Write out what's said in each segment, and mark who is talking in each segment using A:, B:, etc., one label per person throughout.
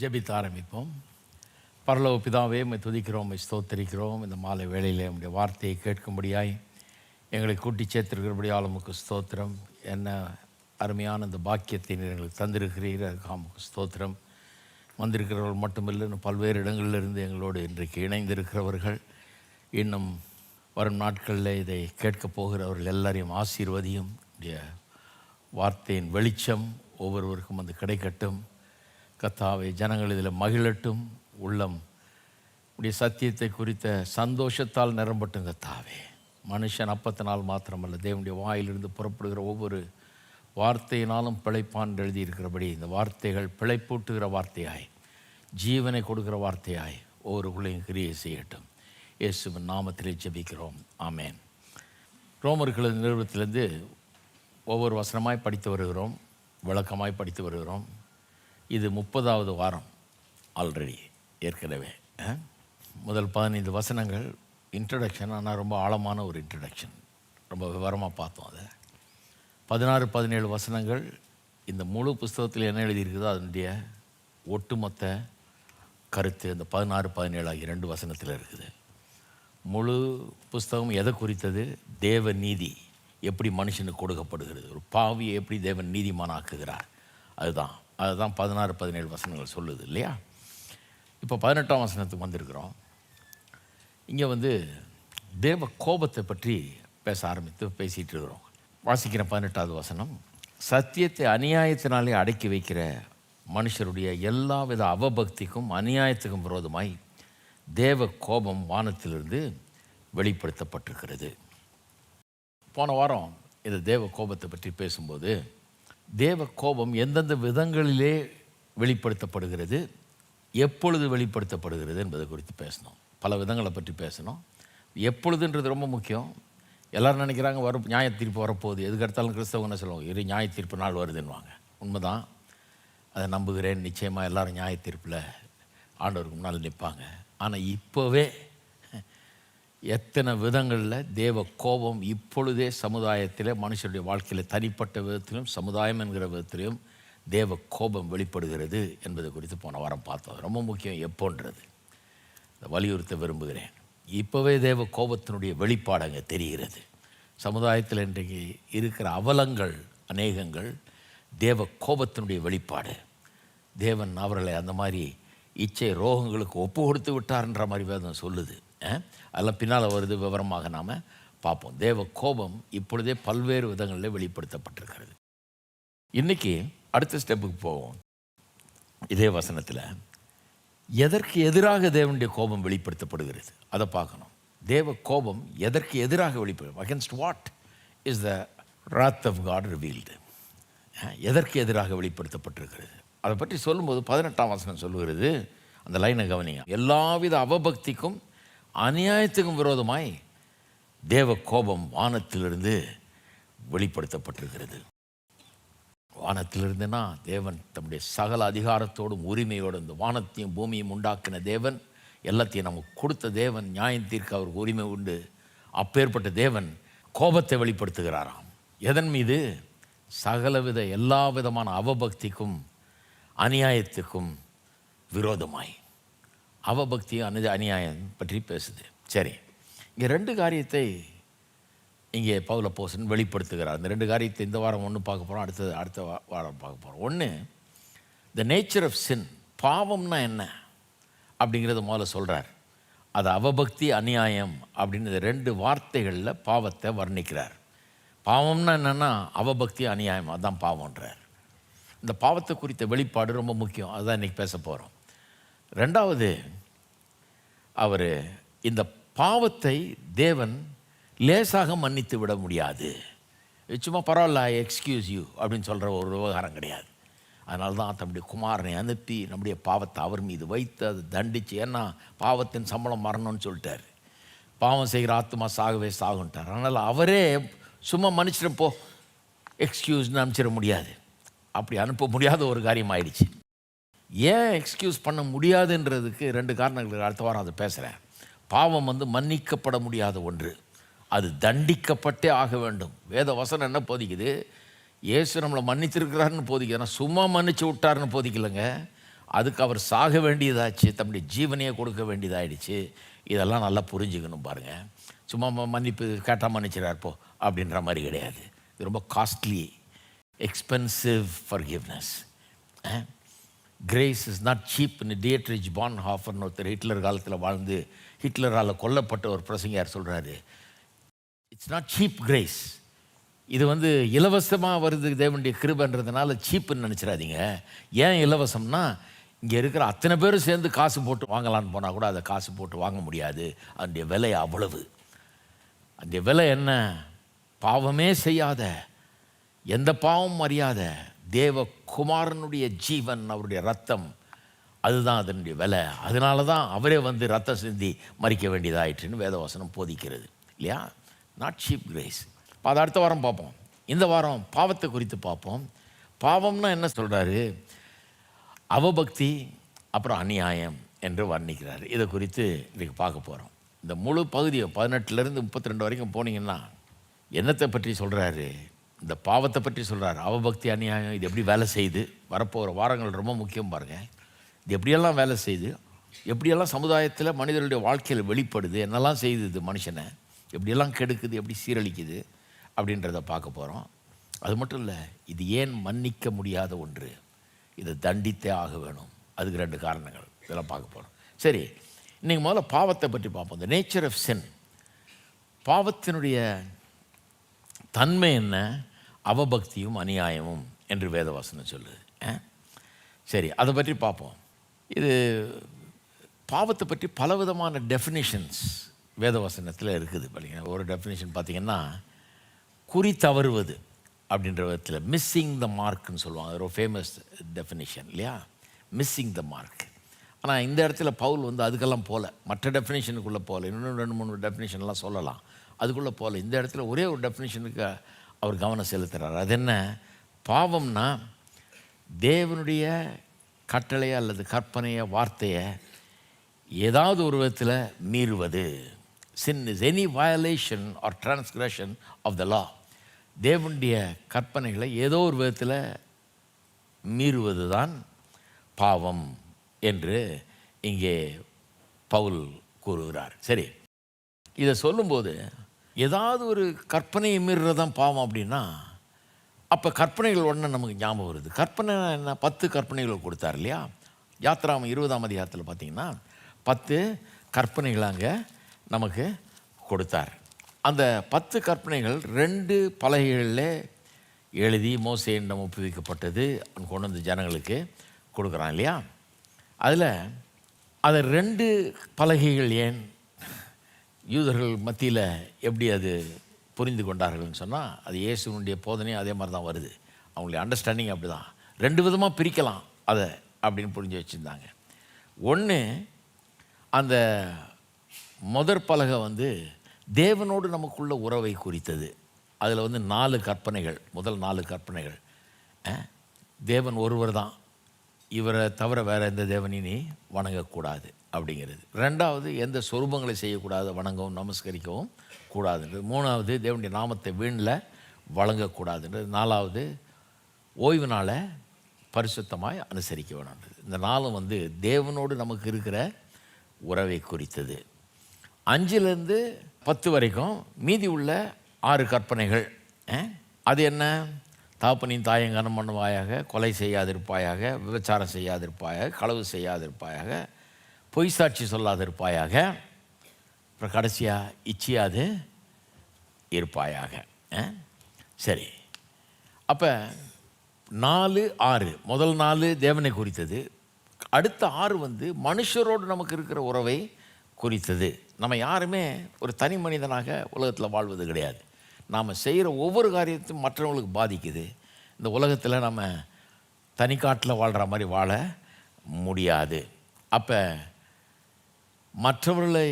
A: ஜெபித்து ஆரம்பிப்போம். பரலோக பிதாவே, உம்மை துதிக்கிறோம், உம்மை ஸ்தோத்தரிக்கிறோம். இந்த மாலை வேளையிலே உம்முடைய வார்த்தையை கேட்கும்படியாய் எங்களை கூட்டி சேர்த்திருக்கிறபடியால் உமக்கு ஸ்தோத்திரம். என்ன அருமையான இந்த பாக்கியத்தை நீர் எங்களுக்கு தந்திருக்கிறீர், அதுக்காக உமக்கு ஸ்தோத்திரம். வந்திருக்கிறவர்கள் மட்டுமில்லை, இன்னும் பல்வேறு இடங்களிலிருந்து எங்களோடு இன்றைக்கு இணைந்திருக்கிறவர்கள், இன்னும் வரும் நாட்களில் இதை கேட்கப் போகிறவர்கள் எல்லாரையும் ஆசீர்வதியும். உடைய வார்த்தையின் வெளிச்சம் ஒவ்வொருவருக்கும் வந்து கிடைக்கட்டும். கர்த்தாவே, ஜனங்கள் இதில் மகிழட்டும். உள்ளம் உடைய சத்தியத்தை குறித்த சந்தோஷத்தால் நிரம்பட்டும். கர்த்தாவே, மனுஷன் அப்பத்தினால் மாத்திரமல்ல, தேவனுடைய வாயிலிருந்து புறப்படுகிற ஒவ்வொரு வார்த்தையினாலும் பிழைப்பான் எழுதியிருக்கிறபடி இந்த வார்த்தைகள் பிழைப்பூட்டுகிற வார்த்தையாய், ஜீவனை கொடுக்கிற வார்த்தையாய் ஒவ்வொருக்குள்ளையும் கிரியை செய்யட்டும். இயேசுவின் நாமத்திலே ஜெபிக்கிறோம், ஆமேன். ரோமர்கள் நிறுவனத்திலிருந்து ஒவ்வொரு வசனமாய் படித்து வருகிறோம், விளக்கமாய் படித்து வருகிறோம். இது 30வது வாரம் ஆல்ரெடி. ஏற்கனவே முதல் 15 வசனங்கள் இன்ட்ரடக்ஷன், ஆனால் ரொம்ப ஆழமான ஒரு இன்ட்ரடக்ஷன், ரொம்ப விவரமாக பார்த்தோம். அதை 16-17 வசனங்கள் இந்த முழு புஸ்தகத்தில் என்ன எழுதியிருக்குதோ அதனுடைய ஒட்டுமொத்த கருத்து இந்த 16-17 ஆகிய 2 வசனத்தில் இருக்குது. முழு புஸ்தகம் எதை குறித்தது? தேவ நீதி எப்படி மனுஷனுக்கு கொடுக்கப்படுகிறது, ஒரு பாவியை எப்படி தேவன் நீதிமானாக்குகிறார், அதுதான் 16-17 வசனங்கள் சொல்லுது இல்லையா? இப்போ 18ஆம் வசனத்துக்கு வந்திருக்கிறோம். இங்கே தேவ கோபத்தை பற்றி பேசிகிட்டு இருக்கிறோம். வாசிக்கிற 18வது வசனம், சத்தியத்தை அநியாயத்தினாலே அடக்கி வைக்கிற மனுஷருடைய எல்லா வித அவபக்திக்கும் அநியாயத்துக்கும் விரோதமாய் தேவ கோபம் வானத்திலிருந்து வெளிப்படுத்தப்பட்டிருக்கிறது. போன வாரம் இந்த தேவ கோபத்தை பற்றி பேசும்போது தேவ கோபம் எந்தெந்த விதங்களிலே வெளிப்படுத்தப்படுகிறது, எப்பொழுது வெளிப்படுத்தப்படுகிறது என்பதை குறித்து பேசணும். பல விதங்களை பற்றி பேசணும். எப்பொழுதுன்றது ரொம்ப முக்கியம். எல்லோரும் நினைக்கிறாங்க நியாய தீர்ப்பு வரப்போகுது, எதுக்கு எடுத்தாலும் கிறிஸ்தவங்க என்ன சொல்லுவாங்க, நியாய தீர்ப்பு நாள் வருதுன்னுவாங்க. உண்மைதான், அதை நம்புகிறேன். நிச்சயமாக எல்லோரும் நியாய தீர்ப்பில் ஆண்டவருக்கு முன்னால் நிற்பாங்க. ஆனால் இப்போவே எத்தனை விதங்களில் தேவ கோபம் இப்பொழுதே சமுதாயத்தில், மனுஷருடைய வாழ்க்கையில், தனிப்பட்ட விதத்திலும் சமுதாயம் என்கிற விதத்திலும் தேவ கோபம் வெளிப்படுகிறது என்பதை குறித்து போன வாரம் பார்த்தோம். ரொம்ப முக்கியம் எப்போன்றது வலியுறுத்த விரும்புகிறேன். இப்போவே தேவ கோபத்தினுடைய வெளிப்பாடு அங்கே தெரிகிறது. சமுதாயத்தில் இன்றைக்கு இருக்கிற அவலங்கள் அநேகங்கள் தேவ கோபத்தினுடைய வெளிப்பாடு. தேவன் அவர்களை அந்த மாதிரி இச்சை ரோகங்களுக்கு ஒப்பு கொடுத்து விட்டார்ன்ற மாதிரி வேதம் சொல்லுது. அதெல்லாம் பின்னால் வருது, விவரமாக நாம் பார்ப்போம். தேவ கோபம் இப்பொழுதே பல்வேறு விதங்களில் வெளிப்படுத்தப்பட்டிருக்கிறது. இன்றைக்கி அடுத்த ஸ்டெப்புக்கு போவோம். இதே வசனத்தில் எதற்கு எதிராக தேவனுடைய கோபம் வெளிப்படுத்தப்படுகிறது அதை பார்க்கணும். தேவ கோபம் எதற்கு எதிராக வெளிப்படும்? Against what is the wrath of God revealed? எதற்கு எதிராக வெளிப்படுத்தப்பட்டிருக்கிறது அதை பற்றி சொல்லும்போது 18ஆம் வசனம் சொல்லுகிறது. அந்த லைனை கவனிங்க. எல்லாவித அவபக்திக்கும் அநியாயத்துக்கும் விரோதமாய் தேவ கோபம் வானத்திலிருந்து வெளிப்படுத்தப்பட்டிருக்கிறது. வானத்திலிருந்துன்னா தேவன் தம்முடைய சகல அதிகாரத்தோடும் உரிமையோடு இந்த வானத்தையும் பூமியும் உண்டாக்கின தேவன், எல்லாத்தையும் நமக்கு கொடுத்த தேவன், நியாயம் தீர்க்க அவருக்கு உரிமை உண்டு. அப்பேற்பட்ட தேவன் கோபத்தை வெளிப்படுத்துகிறாராம். எதன் மீது? சகலவித எல்லா விதமான அவபக்திக்கும் அநியாயத்துக்கும் விரோதமாய். அவபக்தி அநியாயம் பற்றி பேசுது. சரி, இங்கே 2 காரியத்தை இங்கே பவுல் அப்போஸ்தலன் வெளிப்படுத்துகிறார். அந்த 2 காரியத்தை இந்த வாரம் ஒன்று பார்க்க போகிறோம், அடுத்த வாரம் பார்க்க போகிறோம். ஒன்று, த நேச்சர் ஆஃப் சின், பாவம்னா என்ன அப்படிங்கிறத முதல்ல சொல்கிறார். அது அவபக்தி அநியாயம் அப்படின்னு இந்த 2 வார்த்தைகளில் பாவத்தை வர்ணிக்கிறார். பாவம்னா என்னென்னா அவபக்தி அநியாயம், அதுதான் பாவம்ன்றார். இந்த பாவத்தை குறித்த வெளிப்பாடு ரொம்ப முக்கியம், அதுதான் இன்றைக்கி பேச போகிறோம். 2வது, அவர் இந்த பாவத்தை தேவன் லேசாக மன்னித்து விட முடியாது. சும்மா பரவாயில்ல, எக்ஸ்கியூஸ் யூ அப்படின்னு சொல்கிற ஒரு விவகாரம் கிடையாது. அதனால தான் தம்முடைய குமாரனை அனுப்பி நம்முடைய பாவத்தை அவர் மீது வைத்து அதை தண்டித்து, ஏன்னா பாவத்தின் சம்பளம் மரணம்னு சொல்லிட்டார். பாவம் செய்கிற ஆத்மா சாகவே சாகுன்ட்டார். அதனால் அவரே சும்மா மன்னிச்சிடும் போ, எக்ஸ்கியூஸ்னு அனுப்பிச்சிட முடியாது. அப்படி அனுப்ப முடியாத ஒரு காரியம் ஆயிடுச்சு. ஏன் எக்ஸ்கியூஸ் பண்ண முடியாதுன்றதுக்கு 2 காரணங்களுக்கு அடுத்த வாரம் அதை பேசுகிறேன். பாவம் மன்னிக்கப்பட முடியாத ஒன்று, அது தண்டிக்கப்பட்டே ஆக வேண்டும். வேத வசனம் என்ன போதிக்குது? இயேசு நம்மளை மன்னித்திருக்கிறாருன்னு போதிக்குது. ஆனால் சும்மா மன்னிச்சு விட்டாருன்னு போதிக்கலைங்க. அதுக்கு அவர் சாக வேண்டியதாச்சு, தம்முடைய ஜீவனையே கொடுக்க வேண்டியதாகிடுச்சு. இதெல்லாம் நல்லா புரிஞ்சுக்கணும் பாருங்கள். சும்மா மன்னிப்பு கேட்டால் மன்னிச்சிடார் போ அப்படின்ற மாதிரி கிடையாது. இது ரொம்ப costly, expensive forgiveness. Grace is not cheap. Dietrich பான்ஹாஃபர்னு ஒருத்தர் ஹிட்லர் காலத்தில் வாழ்ந்து ஹிட்லரால் கொல்லப்பட்ட ஒரு பிரசங்கியார் சொல்கிறாரு, இட்ஸ் நாட் சீப் கிரேஸ். இது இலவசமாக வருது தேவனுடைய கிருபைன்றதுனால சீப்புன்னு நினச்சிடாதீங்க. ஏன் இலவசம்னா, இங்கே இருக்கிற அத்தனை பேரும் சேர்ந்து காசு போட்டு வாங்கலான்னு போனால் கூட அதை காசு போட்டு வாங்க முடியாது. அதனுடைய விலை அவ்வளவு. அந்த விலை என்ன? பாவமே செய்யாத, எந்த பாவமும் அறியாத தேவகுமாரனுடைய ஜீவன், அவருடைய ரத்தம், அதுதான் அதனுடைய விலை. அதனால தான் அவரே ரத்தம் சிந்தி மறிக்க வேண்டியதாயிற்றுன்னு வேதவசனம் போதிக்கிறது இல்லையா? Not cheap grace. அதை அடுத்த வாரம் பார்ப்போம். இந்த வாரம் பாவத்தை குறித்து பார்ப்போம். பாவம்னா என்ன சொல்கிறாரு? அவபக்தி, அப்புறம் அநியாயம் என்று வர்ணிக்கிறார். இதை குறித்து இன்றைக்கு பார்க்க போகிறோம். இந்த முழு பகுதியை 18லேருந்து 32 வரைக்கும் போனீங்கன்னா என்னத்தை பற்றி சொல்கிறாரு? இந்த பாவத்தை பற்றி சொல்கிறார். அவபக்தி, அநியாயம் இது எப்படி வேலை செய்யுது? வரப்போகிற வாரங்கள் ரொம்ப முக்கியம் பாருங்கள். இது எப்படியெல்லாம் வேலை செய்யுது, எப்படியெல்லாம் சமுதாயத்தில் மனிதர்களுடைய வாழ்க்கையில் வெளிப்படுது, என்னெல்லாம் செய்யுது இது மனுஷனை, எப்படியெல்லாம் கெடுக்குது, எப்படி சீரழிக்குது அப்படின்றத பார்க்க போகிறோம். அது மட்டும் இல்லை, இது ஏன் மன்னிக்க முடியாத ஒன்று, இதை தண்டித்தே ஆக வேணும். அதுக்கு 2 காரணங்கள் இதெல்லாம் பார்க்க போகிறோம். சரி, இன்றைக்கி முதல்ல பாவத்தை பற்றி பார்ப்போம். The nature of sin. பாவத்தினுடைய தன்மை என்ன? அவபக்தியும் அநியாயமும் என்று வேதவசனம் சொல்லுது. சரி, அதை பற்றி பார்ப்போம். இது பாவத்தை பற்றி பலவிதமான டெஃபினிஷன்ஸ் வேதவசனத்தில் இருக்குது. பார்த்தீங்கன்னா ஒரு டெஃபினேஷன் பார்த்திங்கன்னா, குறி தவறுவது அப்படின்ற விதத்தில் மிஸ்ஸிங் த மார்க்னு சொல்லுவாங்க. ஒரு ஃபேமஸ் டெஃபினேஷன் இல்லையா? Missing the mark. ஆனால் இந்த இடத்துல பவுல் அதுக்கெல்லாம் போகல, மற்ற டெஃபினேஷனுக்குள்ளே போகல. இன்னும் 2-3 டெஃபினேஷன்லாம் சொல்லலாம், அதுக்குள்ளே போகல. இந்த இடத்துல ஒரே ஒரு டெஃபினேஷனுக்கு அவர் கவனம் செலுத்துகிறார். அது என்ன? பாவம்னா தேவனுடைய கட்டளையை அல்லது கற்பனையை, வார்த்தையை ஏதாவது ஒரு விதத்தில் மீறுவது. Sin is any violation or transgression of the law. தேவனுடைய கற்பனைகளை ஏதோ ஒரு விதத்தில் மீறுவது தான் பாவம் என்று இங்கே பவுல் கூறுகிறார். சரி, இதை சொல்லும்போது ஏதாவது ஒரு கற்பனையை மீறுறது தான் பாவம் அப்படின்னா, அப்போ கற்பனைகள் உடனே நமக்கு ஞாபகம் வருது. கற்பனை என்ன? 10 கற்பனைகள் கொடுத்தார் இல்லையா? யாத்திராமம் 20ஆம் அதிகாரத்தில் பார்த்தீங்கன்னா 10 கற்பனைகள் அங்கே நமக்கு கொடுத்தார். அந்த 10 கற்பனைகள் 2 பலகைகளில் எழுதி மோசேயிடம் ஒப்புவிக்கப்பட்டது. கொண்டு வந்து ஜனங்களுக்கு கொடுக்குறான் இல்லையா? அதில் அதை 2 பலகைகள் ஏன் யூதர்கள் மத்தியில் எப்படி அது புரிந்து கொண்டார்கள்னு சொன்னால், அது இயேசுனுடைய போதனையும் அதே மாதிரி தான் வருது. அவங்களுடைய அண்டர்ஸ்டாண்டிங் அப்படி தான். 2 விதமாக பிரிக்கலாம் அதை அப்படின்னு புரிஞ்சு வச்சுருந்தாங்க. ஒன்று, அந்த முதற் பலகை தேவனோடு நமக்குள்ள உறவை குறித்தது. அதில் 4 கற்பனைகள், முதல் 4 கற்பனைகள். தேவன் ஒருவர் தான், இவரை தவிர வேறு எந்த தேவனையும் நீ வணங்கக்கூடாது அப்படிங்கிறது. 2வது, எந்த சொரூபங்களை செய்யக்கூடாது, வணங்கவும் நமஸ்கரிக்கவும் கூடாதுன்றது. 3வது, தேவனுடைய நாமத்தை வீணில் வழங்கக்கூடாதுன்றது. 4வது, ஓய்வு நாளை பரிசுத்தமாய் அனுசரிக்க வேணுன்றது. இந்த 4ம் தேவனோடு நமக்கு இருக்கிற உறவை குறித்தது. 5லேருந்து 10 வரைக்கும் மீதி உள்ள 6 கற்பனைகள். அது என்ன? தாப்பனின் தாயும் கனம் பண்ணுவாயாக, கொலை செய்யாதிருப்பாயாக, விபச்சாரம் செய்யாதிருப்பாயாக, களவு செய்யாதிருப்பாயாக, பொய் சாட்சி சொல்லாதிருப்பாயாக, அப்புறம் கடைசியாக இச்சியாது இருப்பாயாக. சரி, அப்போ 4, 6, முதல் 4 தேவனை குறித்தது. அடுத்த 6 மனுஷரோடு நமக்கு இருக்கிற உறவை குறித்தது. நம்ம யாருமே ஒரு தனி மனிதனாக உலகத்தில் வாழ்வது கிடையாது. நாம் செய்கிற ஒவ்வொரு காரியத்தையும் மற்றவங்களுக்கு பாதிக்குது. இந்த உலகத்தில் நம்ம தனிக்காட்டில் வாழ்கிற மாதிரி வாழ முடியாது. அப்போ மற்றவர்களை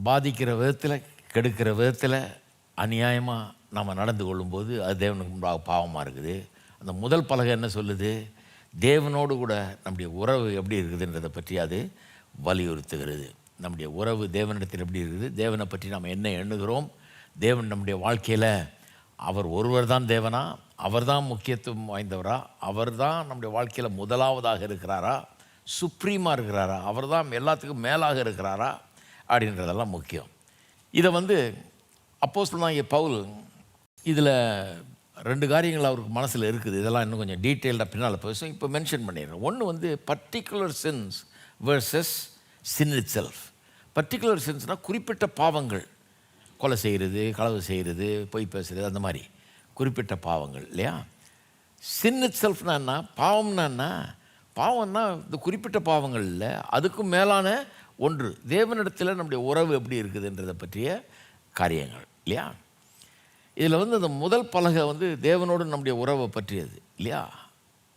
A: பாதிக்கிற விதத்தில், கெடுக்கிற விதத்தில் அநியாயமாக நம்ம நடந்து கொள்ளும்போது அது தேவனுக்கு முன்பாக பாவமாக இருக்குது. அந்த முதல் பலகை என்ன சொல்லுது? தேவனோடு கூட நம்முடைய உறவு எப்படி இருக்குதுன்றதை பற்றி அது வலியுறுத்துகிறது. நம்முடைய உறவு தேவனிடத்தில் எப்படி இருக்குது, தேவனை பற்றி நாம் என்ன எண்ணுகிறோம், தேவன் நம்முடைய வாழ்க்கையில் அவர் ஒருவர் தான் தேவனா, அவர் தான் முக்கியத்துவம் வாய்ந்தவரா, அவர் தான் நம்முடைய வாழ்க்கையில் முதலாவதாக இருக்கிறாரா, சுப்ரீமாக இருக்கிறாரா, அவர் தான் எல்லாத்துக்கும் மேலாக இருக்கிறாரா அப்படின்றதெல்லாம் முக்கியம். இதை வந்து அப்போஸ்தலனாகிய பவுல் இதில் 2 காரியங்கள் அவருக்கு மனசில் இருக்குது. இதெல்லாம் இன்னும் கொஞ்சம் டீட்டெயில்டாக பின்னால் பேசும். இப்போ மென்ஷன் பண்ணிடுறேன். ஒன்று வந்து particular sins versus sin itself. Particular சின்ஸ்னால் குறிப்பிட்ட பாவங்கள், கொலை செய்கிறது, களவு செய்கிறது, பொய் பேசுகிறது, அந்த மாதிரி குறிப்பிட்ட பாவங்கள் இல்லையா. சின் இட் செல்ஃப்னா என்ன, பாவம்னா என்ன, பாவம்னா இந்த குறிப்பிட்ட பாவங்கள் இல்லை, அதுக்கும் மேலான ஒன்று தேவனிடத்தில் நம்முடைய உறவு எப்படி இருக்குதுன்றதை பற்றிய காரியங்கள் இல்லையா. இதில் வந்து அந்த முதல் பலகை வந்து தேவனோடு நம்முடைய உறவை பற்றியது இல்லையா,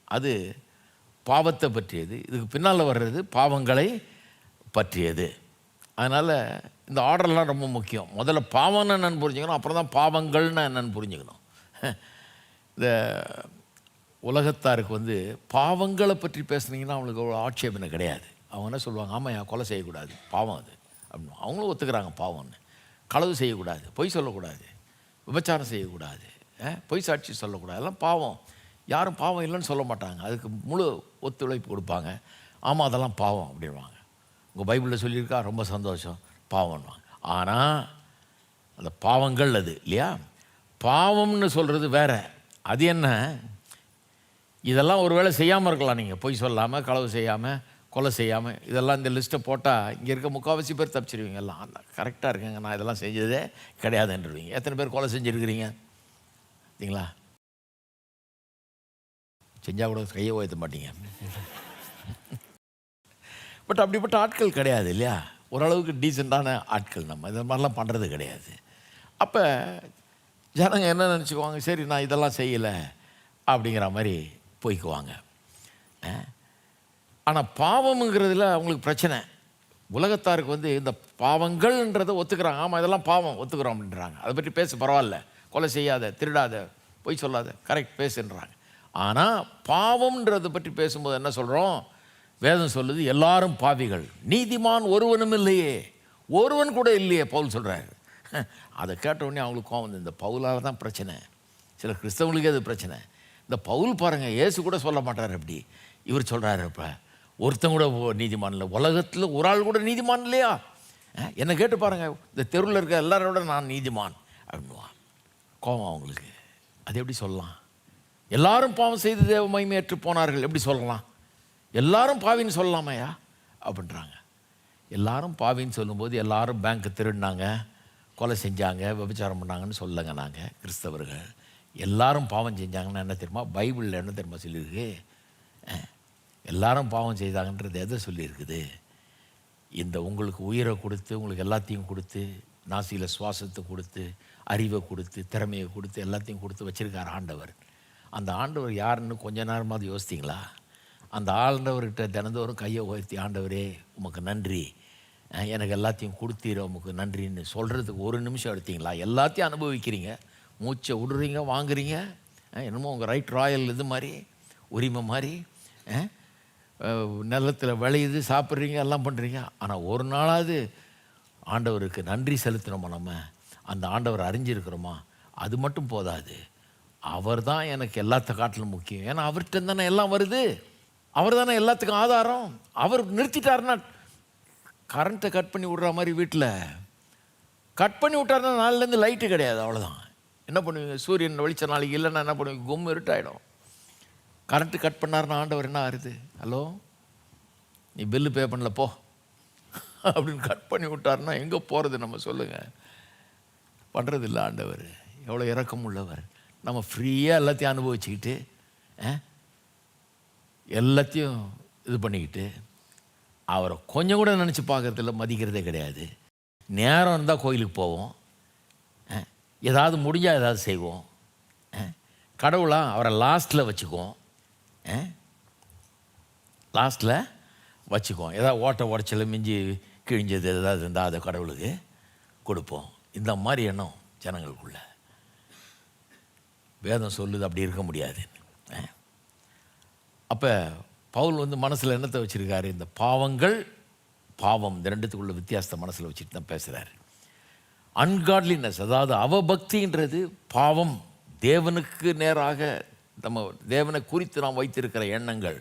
A: அது பாவத்தை பற்றியது. இதுக்கு பின்னால் வர்றது பாவங்களை பற்றியது. அதனால் இந்த ஆர்டர்லாம் ரொம்ப முக்கியம். முதல்ல பாவம்னு என்னென்னு புரிஞ்சுக்கணும், அப்புறம் தான் பாவங்கள்னு என்னென்னு புரிஞ்சுக்கணும். இந்த உலகத்தாருக்கு வந்து பாவங்களை பற்றி பேசுனீங்கன்னா அவங்களுக்கு ஒரு ஆட்சேபனை கிடையாது. அவங்க என்ன சொல்லுவாங்க, ஆமாம் கொலை செய்யக்கூடாது, பாவம் அது அப்படின்னு அவங்களும் ஒத்துக்கிறாங்க. பாவம்னு களவு செய்யக்கூடாது, பொய் சொல்லக்கூடாது, விபச்சாரம் செய்யக்கூடாது, பொய் சாட்சி சொல்லக்கூடாது, எல்லாம் பாவம். யாரும் பாவம் இல்லைன்னு சொல்ல மாட்டாங்க, அதுக்கு முழு ஒத்துழைப்பு கொடுப்பாங்க. ஆமாம் அதெல்லாம் பாவம் அப்படின்வாங்க. உங்கள் பைபிளில் சொல்லியிருக்கா, ரொம்ப சந்தோஷம், பாவம்வாங்க. ஆனால் அந்த பாவங்கள் அது இல்லையா. பாவம்னு சொல்கிறது வேற. அது என்ன, இதெல்லாம் ஒரு வேளை செய்யாமல் இருக்கலாம். நீங்கள் பொய் சொல்லாமல், களவு செய்யாமல், கொலை செய்யாமல், இதெல்லாம் இந்த லிஸ்ட்டை போட்டால் இங்கே இருக்க முக்கால்வாசி பேர் தப்பிச்சிருவீங்க. எல்லாம் கரெக்டாக இருக்குங்க, நான் இதெல்லாம் செஞ்சதே கிடையாதுன்றீங்க. எத்தனை பேர் கொலை செஞ்சுருக்கிறீங்க சரிங்களா? செஞ்சால் கூட கையை உயர்த்த மாட்டீங்க. பட் அப்படிப்பட்ட ஆட்கள் கிடையாது இல்லையா. ஓரளவுக்கு டீசெண்டான ஆட்கள். நம்ம இது மாதிரிலாம் பண்ணுறது கிடையாது. அப்போ ஜனங்க என்ன நினச்சிக்குவாங்க, சரி நான் இதெல்லாம் செய்யலை அப்படிங்கிற மாதிரி போய்க்குவாங்க. ஆனால் பாவம்ங்கிறதுல அவங்களுக்கு பிரச்சனை. உலகத்தாருக்கு வந்து இந்த பாவங்கள்ன்றதை ஒத்துக்கிறாங்க. ஆமாம் இதெல்லாம் பாவம் ஒத்துக்கிறோம் அப்படின்றாங்க. அதை பற்றி பேச பரவாயில்ல, கொலை செய்யாத, திருடாத, பொய் சொல்லாத, கரெக்ட் பேசுன்றாங்க. ஆனால் பாவம்ன்றதை பற்றி பேசும்போது என்ன சொல்கிறோம், வேதம் சொல்லுது எல்லாரும் பாவிகள், நீதிமான் ஒருவனும் இல்லையே, ஒருவன் கூட இல்லையே பவுல் சொல்கிறாரு. அதை கேட்டவுடனே அவங்களுக்கு கோவம் வந்து, இந்த பவுலால் தான் பிரச்சனை. சில கிறிஸ்தவங்களுக்கே அது பிரச்சனை. இந்த பவுல் பாருங்கள், இயேசு கூட சொல்ல மாட்டார் அப்படி, இவர் சொல்கிறாரு. இப்போ ஒருத்தன் கூட நீதிமான் இல்லை, உலகத்தில் ஒரு ஆள் கூட நீதிமான் இல்லையா. என்னை கேட்டு பாருங்கள், இந்த தெருவில் இருக்க எல்லாரோட நான் நீதிமான் அப்படின்வான். கோவம் அவங்களுக்கு. அது எப்படி சொல்லலாம்? எல்லாரும் பாவம் செய்து தேவ மகிமையற்று போனார்கள் எப்படி சொல்லலாம்? எல்லாரும் பாவின்னு சொல்லலாமையா அப்படின்றாங்க. எல்லாரும் பாவின்னு சொல்லும்போது எல்லாரும் பேங்க்கு திருடினாங்க, கொலை செஞ்சாங்க, விபச்சாரம் பண்ணாங்கன்னு சொல்லுங்க. நாங்கள் கிறிஸ்தவர்கள் எல்லாரும் பாவம் செஞ்சாங்கன்னா என்ன தெரியுமா, பைபிளில் என்ன தெரியுமா சொல்லியிருக்கு? எல்லாரும் பாவம் செய்தாங்கன்றது எதை சொல்லியிருக்குது? இந்த உங்களுக்கு உயிரை கொடுத்து, உங்களுக்கு எல்லாத்தையும் கொடுத்து, நாசியில் சுவாசத்தை கொடுத்து, அறிவை கொடுத்து, திறமையை கொடுத்து, எல்லாத்தையும் கொடுத்து வச்சுருக்கார் ஆண்டவர். அந்த ஆண்டவர் யாருன்னு கொஞ்ச நேரமாவது யோசித்தீங்களா? அந்த ஆண்டவர்கிட்ட தினந்தோறும் கையை உயர்த்தி, ஆண்டவரே உமக்கு நன்றி, எனக்கு எல்லாத்தையும் கொடுத்தீர, உமக்கு நன்றின்னு சொல்கிறதுக்கு ஒரு நிமிஷம் எடுத்தீங்களா? எல்லாத்தையும் அனுபவிக்கிறீங்க, மூச்சை விடுறீங்க, வாங்குறீங்க, என்னமோ உங்கள் ரைட் ராயல் இது மாதிரி, உரிமை மாதிரி, நிலத்தில் விளையுது, சாப்பிட்றீங்க, எல்லாம் பண்ணுறீங்க. ஆனால் ஒரு நாளாவது ஆண்டவருக்கு நன்றி செலுத்தினோமா, நம்ம அந்த ஆண்டவர் அறிஞ்சிருக்கிறோமா? அது மட்டும் போதாது, அவர் தான் எனக்கு எல்லாத்த காட்டிலும் முக்கியம். ஏன்னா அவர்கிட்ட தானே எல்லாம் வருது, அவர் தானே எல்லாத்துக்கும் ஆதாரம். அவர் நிறுத்திட்டாருன்னா, கரண்ட்டை கட் பண்ணி விட்ற மாதிரி வீட்டில் கட் பண்ணி விட்டாருன்னா நாளிலேருந்து லைட்டு கிடையாது, அவ்வளோதான். என்ன பண்ணுவீங்க? சூரியன் வெளிச்ச நாளைக்கு இல்லைன்னா என்ன பண்ணுவீங்க? கும்மு இருட்டாயிடும். கரண்ட்டு கட் பண்ணாருன்னா ஆண்டவர் என்ன ஆகுது? ஹலோ, நீ பில்லு பே பண்ணல போ அப்படின்னு கட் பண்ணி விட்டாருன்னா எங்கே போகிறது நம்ம சொல்லுங்கள்? பண்ணுறதில்ல ஆண்டவர். எவ்வளோ இரக்கம் உள்ளவர். நம்ம ஃப்ரீயாக எல்லாத்தையும் அனுபவிச்சுக்கிட்டு எல்லாத்தையும் இது பண்ணிக்கிட்டு அவரை கொஞ்சம் கூட நினச்சி பார்க்குறதில்ல, மதிக்கிறதே கிடையாது. நேரம் இருந்தால் கோயிலுக்கு போவோம், ஏதாவது முடிஞ்சால் ஏதாவது செய்வோம். கடவுளாக அவரை லாஸ்ட்டில் வச்சுக்குவோம், லாஸ்ட்டில் வச்சுக்குவோம். ஏதாவது ஓட்ட உடச்சல் மிஞ்சி கிழிஞ்சது ஏதாவது இருந்தால் அதை கடவுளுக்கு கொடுப்போம். இந்த மாதிரி எண்ணம் ஜனங்களுக்குள்ள. வேதம் சொல்லுது அப்படி இருக்க முடியாது. அப்போ பவுல் வந்து மனசில் என்னத்தை வச்சுருக்காரு? இந்த பாவங்கள், பாவம், இந்த ரெண்டுத்துக்குள்ள வித்தியாசத்தை மனசில் வச்சுட்டு தான் பேசுகிறாரு. அன்காட்லினஸ், அதாவது அவபக்தின்றது பாவம். தேவனுக்கு நேராக நம்ம தேவனை குறித்து நாம் வைத்திருக்கிற எண்ணங்கள்,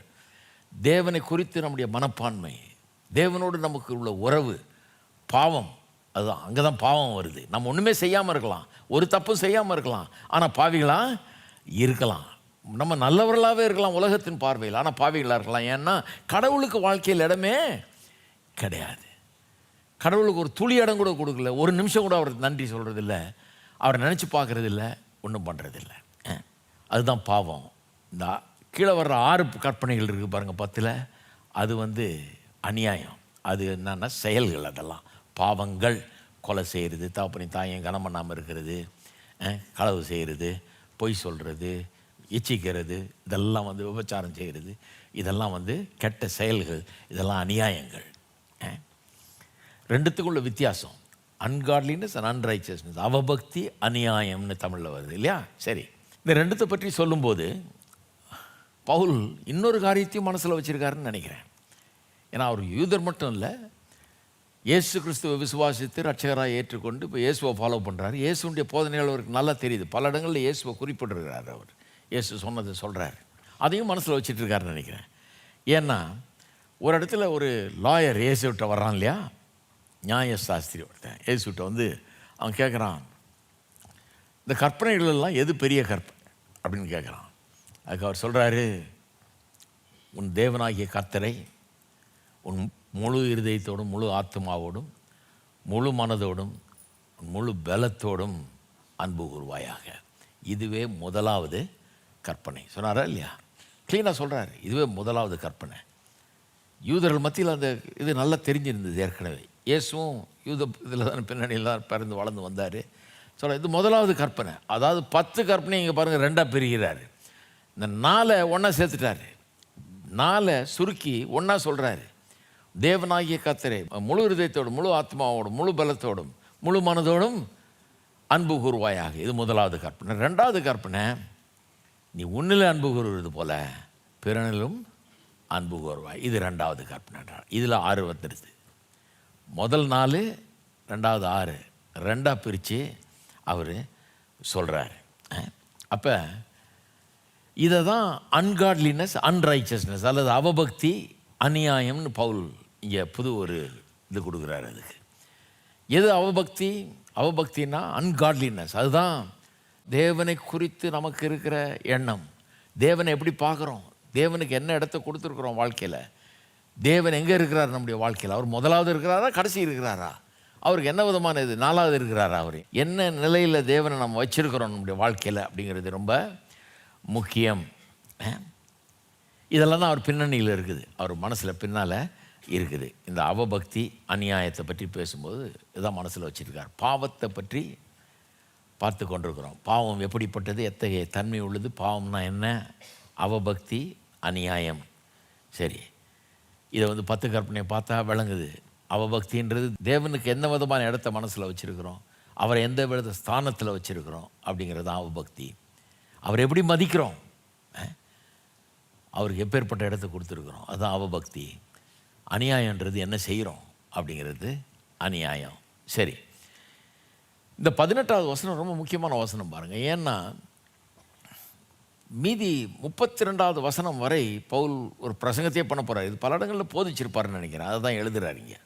A: தேவனை குறித்து நம்முடைய மனப்பான்மை, தேவனோடு நமக்கு உள்ள உறவு, பாவம், அதுதான் அங்கே தான் பாவம் வருது. நம்ம ஒன்றுமே செய்யாமல் இருக்கலாம், ஒரு தப்பும் செய்யாமல் இருக்கலாம், ஆனால் பாவிகளாக இருக்கலாம். நம்ம நல்லவர்களாகவே இருக்கலாம் உலகத்தின் பார்வையில், ஆனால் பாவிகளாக இருக்கலாம். ஏன்னா கடவுளுக்கு வாழ்க்கையில் இடமே கிடையாது. கடவுளுக்கு ஒரு துளி இடம் கூட கொடுக்கல, ஒரு நிமிஷம் கூட அவருக்கு நன்றி சொல்கிறதில்ல, அவரை நினச்சி பார்க்குறதில்ல, ஒன்றும் பண்ணுறதில்ல. அதுதான் பாவம். இந்த கீழே வர்ற 6 கற்பனைகள் இருக்குது பாருங்கள் 10ல், அது அநியாயம். அது என்னன்னா செயல்கள், அதெல்லாம் பாவங்கள். கொலை செய்கிறது, தகப்பனை தாயும் கனம் பண்ணாமல் இருக்கிறது, களவு செய்கிறது, பொய் சொல்கிறது, எச்சிக்கிறது, இதெல்லாம் விபச்சாரம் செய்கிறது, இதெல்லாம் கெட்ட செயல்கள், இதெல்லாம் அநியாயங்கள். ரெண்டுத்துக்குள்ள வித்தியாசம், அன்காட்லினஸ் அண்ட் அன்ரைச்சஸ்னஸ். அவபக்தி, அநியாயம்னு தமிழில் வருது இல்லையா? சரி, இந்த ரெண்டுத்தை பற்றி சொல்லும்போது பவுல் இன்னொரு காரியத்தையும் மனசில் வச்சுருக்காருன்னு நினைக்கிறேன். ஏன்னா அவர் யூதர் மட்டும் இல்லை, இயேசு கிறிஸ்துவை விசுவாசித்து ரட்சகராக ஏற்றுக்கொண்டு இப்போ இயேசுவை ஃபாலோ பண்ணுறாரு. இயேசுடைய போதனைகள் அவருக்கு நல்லா தெரியுது. பல இடங்களில் இயேசுவை குறிப்பிட்டிருக்கிறார். அவர் இயேசு சொன்னதை சொல்கிறார், அதையும் மனசில் வச்சுட்ருக்காருன்னு நினைக்கிறேன். ஏன்னா ஒரு இடத்துல ஒரு லாயர் இயேசுகிட்ட வர்றான் இல்லையா, நியாயசாஸ்திரி ஒருத்தன் இயேசுகிட்ட அவன் கேட்குறான், இந்த கற்பனைகளெல்லாம் எது பெரிய கற்பனை அப்படின்னு கேட்குறான். அதுக்கு அவர் சொல்கிறாரு, உன் தேவனாகிய கர்த்தரை உன் முழு இருதயத்தோடும், முழு ஆத்மாவோடும், முழு மனதோடும், முழு பலத்தோடும் அன்பு கூர்வாயாக. இதுவே முதலாவது கற்பனை. சொன்னாரா இல்லையா? க்ளீனாக சொல்கிறாரு, இதுவே முதலாவது கற்பனை. யூதர்கள் மத்தியில் அந்த இது நல்லா தெரிஞ்சிருந்தது ஏற்கனவே. இயேசுவும் யூத இதில் தான் பின்னணியில் தான் பிறந்து வளர்ந்து வந்தார். சொல்ல இது முதலாவது கற்பனை. அதாவது 10 கற்பனை இங்கே பாருங்கள் 2ஆக பிரிகிறாரு. இந்த 4 ஒன்றா சேர்த்துட்டாரு. 4 சுருக்கி ஒன்றா சொல்கிறாரு. தேவனாகிய கர்த்தரை முழு இருதயத்தோடும், முழு ஆத்மாவோடும், முழு பலத்தோடும், முழு மனதோடும் அன்பு கூர்வாயாக. இது முதலாவது கற்பனை. 2ஆவது கற்பனை, நீ உன்னில் அன்பு கூறுவது போல பிறனிலும் அன்பு கூர்வாய். இது 2ஆவது கற்பனை. இதில் 6 வந்துடுது. முதல் 4, 2வது 6, 2ஆக பிரித்து அவர் சொல்கிறார். அப்போ இதை தான் அன்காட்லினஸ், அன்ரைச்சஸ்னஸ் அல்லது அவபக்தி, அநியாயம்னு பவுல் இங்கே புது ஒரு இது கொடுக்குறாரு. அதுக்கு எது அவபக்தி? அவபக்தின்னா அன்காட்லினஸ். அதுதான் தேவனை குறித்து நமக்கு இருக்கிற எண்ணம். தேவனை எப்படி பார்க்குறோம், தேவனுக்கு என்ன இடத்த கொடுத்துருக்குறோம் வாழ்க்கையில், தேவன் எங்கே இருக்கிறார் நம்முடைய வாழ்க்கையில், அவர் முதலாவது இருக்கிறாரா, கடைசி இருக்கிறாரா, அவருக்கு என்ன விதமான இது 4வது இருக்கிறாரா, அவர் என்ன நிலையில் தேவனை நம்ம வச்சுருக்கிறோம் நம்முடைய வாழ்க்கையில் அப்படிங்கிறது ரொம்ப முக்கியம். இதெல்லாம் தான் அவர் பின்னணியில் இருக்குது, அவர் மனசில் பின்னால் இருக்குது. இந்த அவபக்தி, அநியாயத்தை பற்றி பேசும்போது இதான் மனசில் வச்சுருக்கார். பாவத்தை பற்றி பார்த்து கொண்டிருக்கிறோம். பாவம் எப்படிப்பட்டது, எத்தகைய தன்மை உள்ளது, பாவம்னா என்ன, அவபக்தி, அநியாயம். சரி, இதை 10 கற்பனையை பார்த்தா விளங்குது. அவபக்தின்றது தேவனுக்கு எந்த விதமான இடத்த மனசில் வச்சுருக்கிறோம், அவரை எந்த வித ஸ்தானத்தில் வச்சுருக்கிறோம் அப்படிங்கிறது தான் அவபக்தி. அவர் எப்படி மதிக்கிறோம், அவருக்கு எப்பேற்பட்ட இடத்த கொடுத்துருக்குறோம், அதுதான் அவபக்தி. அநியாயன்றது என்ன செய்கிறோம் அப்படிங்கிறது அநியாயம். சரி, இந்த 18வது வசனம் ரொம்ப முக்கியமான வசனம் பாருங்கள். ஏன்னா மீதி 32வது வசனம் வரை பவுல் ஒரு பிரசங்கத்தையே பண்ண போகிறார். இது பல இடங்களில் போதிச்சிருப்பாருன்னு நினைக்கிறேன், அதை தான் எழுதுகிறாருங்க.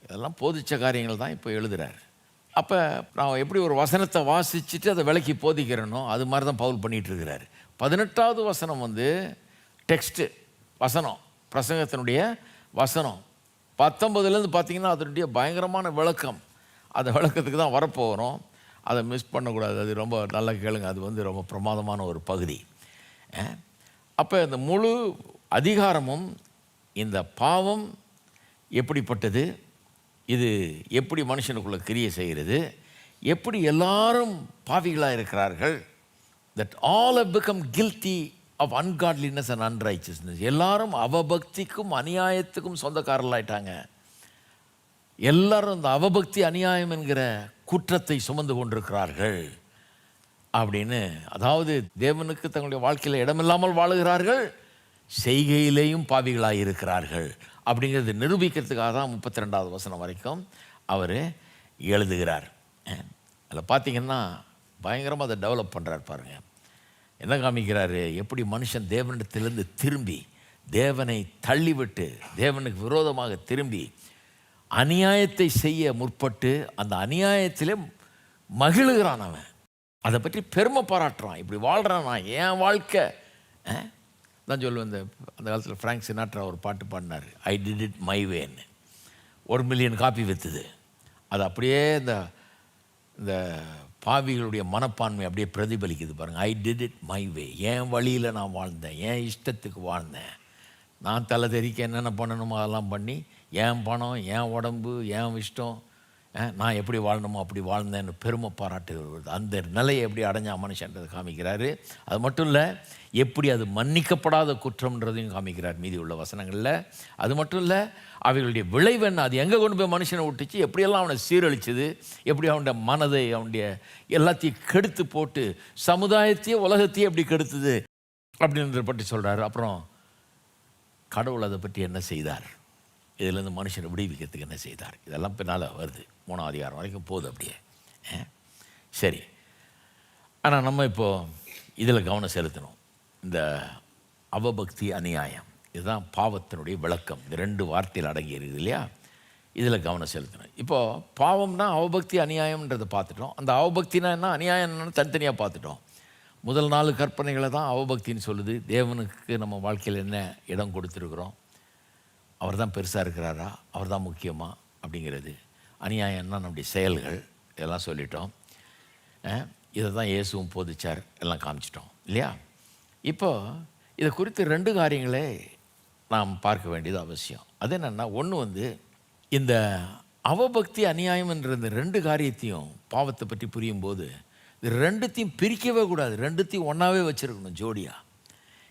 A: இதெல்லாம் போதித்த காரியங்கள் தான் இப்போ எழுதுகிறார். அப்போ நான் எப்படி ஒரு வசனத்தை வாசிச்சுட்டு அதை விலக்கி போதிக்கிறேனோ அது மாதிரி தான் பவுல் பண்ணிகிட்ருக்கிறார். 18வது வசனம் டெக்ஸ்ட்டு வசனம், பிரசங்கத்தினுடைய வசனம். 19லேருந்து பார்த்தீங்கன்னா அதனுடைய பயங்கரமான விளக்கம். அந்த விளக்கத்துக்கு தான் வரப்போகிறோம், அதை மிஸ் பண்ணக்கூடாது. அது ரொம்ப நல்லா கேளுங்க, அது ரொம்ப பிரமாதமான ஒரு பகுதி. அப்போ இந்த முழு அதிகாரமும் இந்த பாவம் எப்படிப்பட்டது, இது எப்படி மனுஷனுக்குள்ளே கிரியை செய்கிறது, எப்படி எல்லாரும் பாவிகளாக இருக்கிறார்கள், that all have become guilty of ungodliness and unrighteousness. எல்லாரும் அவபக்திக்கும் அநியாயத்துக்கும் சொந்தக்காரர்களாயிட்டாங்க. எல்லாரும் இந்த அவபக்தி, அநியாயம் என்கிற குற்றத்தை சுமந்து கொண்டிருக்கிறார்கள் அப்படின்னு. அதாவது தேவனுக்கு தங்களுடைய வாழ்க்கையில் இடமில்லாமல் வாழுகிறார்கள், செய்கையிலேயும் பாவிகளாக இருக்கிறார்கள் அப்படிங்கிறது நிரூபிக்கிறதுக்காக தான் 32வது வசனம் வரைக்கும் அவர் எழுதுகிறார். அதில் பார்த்திங்கன்னா பயங்கரமாக அதை டெவலப் பண்ணுறார் பாருங்கள். என்ன காமிக்கிறாரு, எப்படி மனுஷன் தேவனிடத்திலிருந்து திரும்பி தேவனை தள்ளிவிட்டு தேவனுக்கு விரோதமாக திரும்பி அநியாயத்தை செய்ய முற்பட்டு அந்த அநியாயத்திலே மகிழுகிறான். அவன் அதை பற்றி பெருமை பாராட்டுறான். இப்படி வாழ்கிறான், நான் என் வாழ்க்கை தான் சொல்லுவேன். அந்த காலத்தில் ஃப்ராங்க் சினாட்ரா ஒரு பாட்டு பாடினார், ஐ டிட் இட் மை வேன்னு. 1 மில்லியன் காப்பி விற்றுது. அது அப்படியே இந்த பாவிகளுடைய மனப்பான்மை அப்படியே பிரதிபலிக்குது பாருங்கள். I did it my way, என் வழியில் நான் வாழ்ந்தேன், என் இஷ்டத்துக்கு வாழ்ந்தேன், நான் தலை தெறிக்க என்னென்ன பண்ணணுமோ அதெல்லாம் பண்ணி என் பணம், என் உடம்பு, என் இஷ்டம், நான் எப்படி வாழணுமோ அப்படி வாழ்ந்தேன்னு பெருமை பாராட்டு வருது. அந்த நிலையை எப்படி அடைஞ்சா மனுஷன்றதை காமிக்கிறாரு. அது மட்டும் இல்லை, எப்படி அது மன்னிக்கப்படாத குற்றம்ன்றதையும் காமிக்கிறார் மீதி உள்ள வசனங்களில். அது மட்டும் இல்லை, அவைகளுடைய விளைவு என்ன, அது எங்கே கொண்டு போய் மனுஷனை விட்டுச்சு, எப்படியெல்லாம் அவனை சீரழிச்சுது, எப்படி அவனுடைய மனதை அவனுடைய எல்லாத்தையும் கெடுத்து போட்டு சமுதாயத்தையே உலகத்தையே எப்படி கெடுத்துது அப்படின்றத பற்றி சொல்கிறார். அப்புறம் கடவுள் அதை பற்றி என்ன செய்தார், இதிலேருந்து மனுஷனை விடுவிக்கிறதுக்கு என்ன செய்தார், இதெல்லாம் பின்னால் வருது. 3ஆம் அதிகாரம் வரைக்கும் போகுது அப்படியே. சரி, ஆனால் நம்ம இப்போது இதில் கவனம் செலுத்தணும். இந்த அவபக்தி, அநியாயம், இதுதான் பாவத்தினுடைய விளக்கம். இந்த 2 வார்த்தையில் அடங்கி இருக்குது இல்லையா? இதில் கவனம் செலுத்தணும். இப்போது பாவம்னா அவபக்தி, அநியாயம்ன்றதை பார்த்துட்டோம். அந்த அவபக்தினா என்ன, அநியாயம் என்னன்னு தனித்தனியாக பார்த்துட்டோம். முதல் 4 கற்பனைகளை தான் அவபக்தின்னு சொல்லுது. தேவனுக்கு நம்ம வாழ்க்கையில் என்ன இடம் கொடுத்துருக்குறோம், அவர் தான் பெருசாக இருக்கிறாரா, அவர் தான் முக்கியமாக அப்படிங்கிறது. அநியாயம்னா நம்முடைய செயல்கள், இதெல்லாம் சொல்லிட்டோம். இதை தான் இயேசுவும் போதிச்சார், எல்லாம் காமிச்சிட்டோம் இல்லையா? இப்போது இதை குறித்து 2 காரியங்களே நாம் பார்க்க வேண்டியது அவசியம். அது என்னென்னா, ஒன்று இந்த அவபக்தி, அநியாயம்ன்ற இந்த 2 காரியத்தையும் பாவத்தை பற்றி புரியும் போது இது 2த்தையும் பிரிக்கவே கூடாது, 2த்தையும் ஒன்றாவே வச்சுருக்கணும் ஜோடியாக.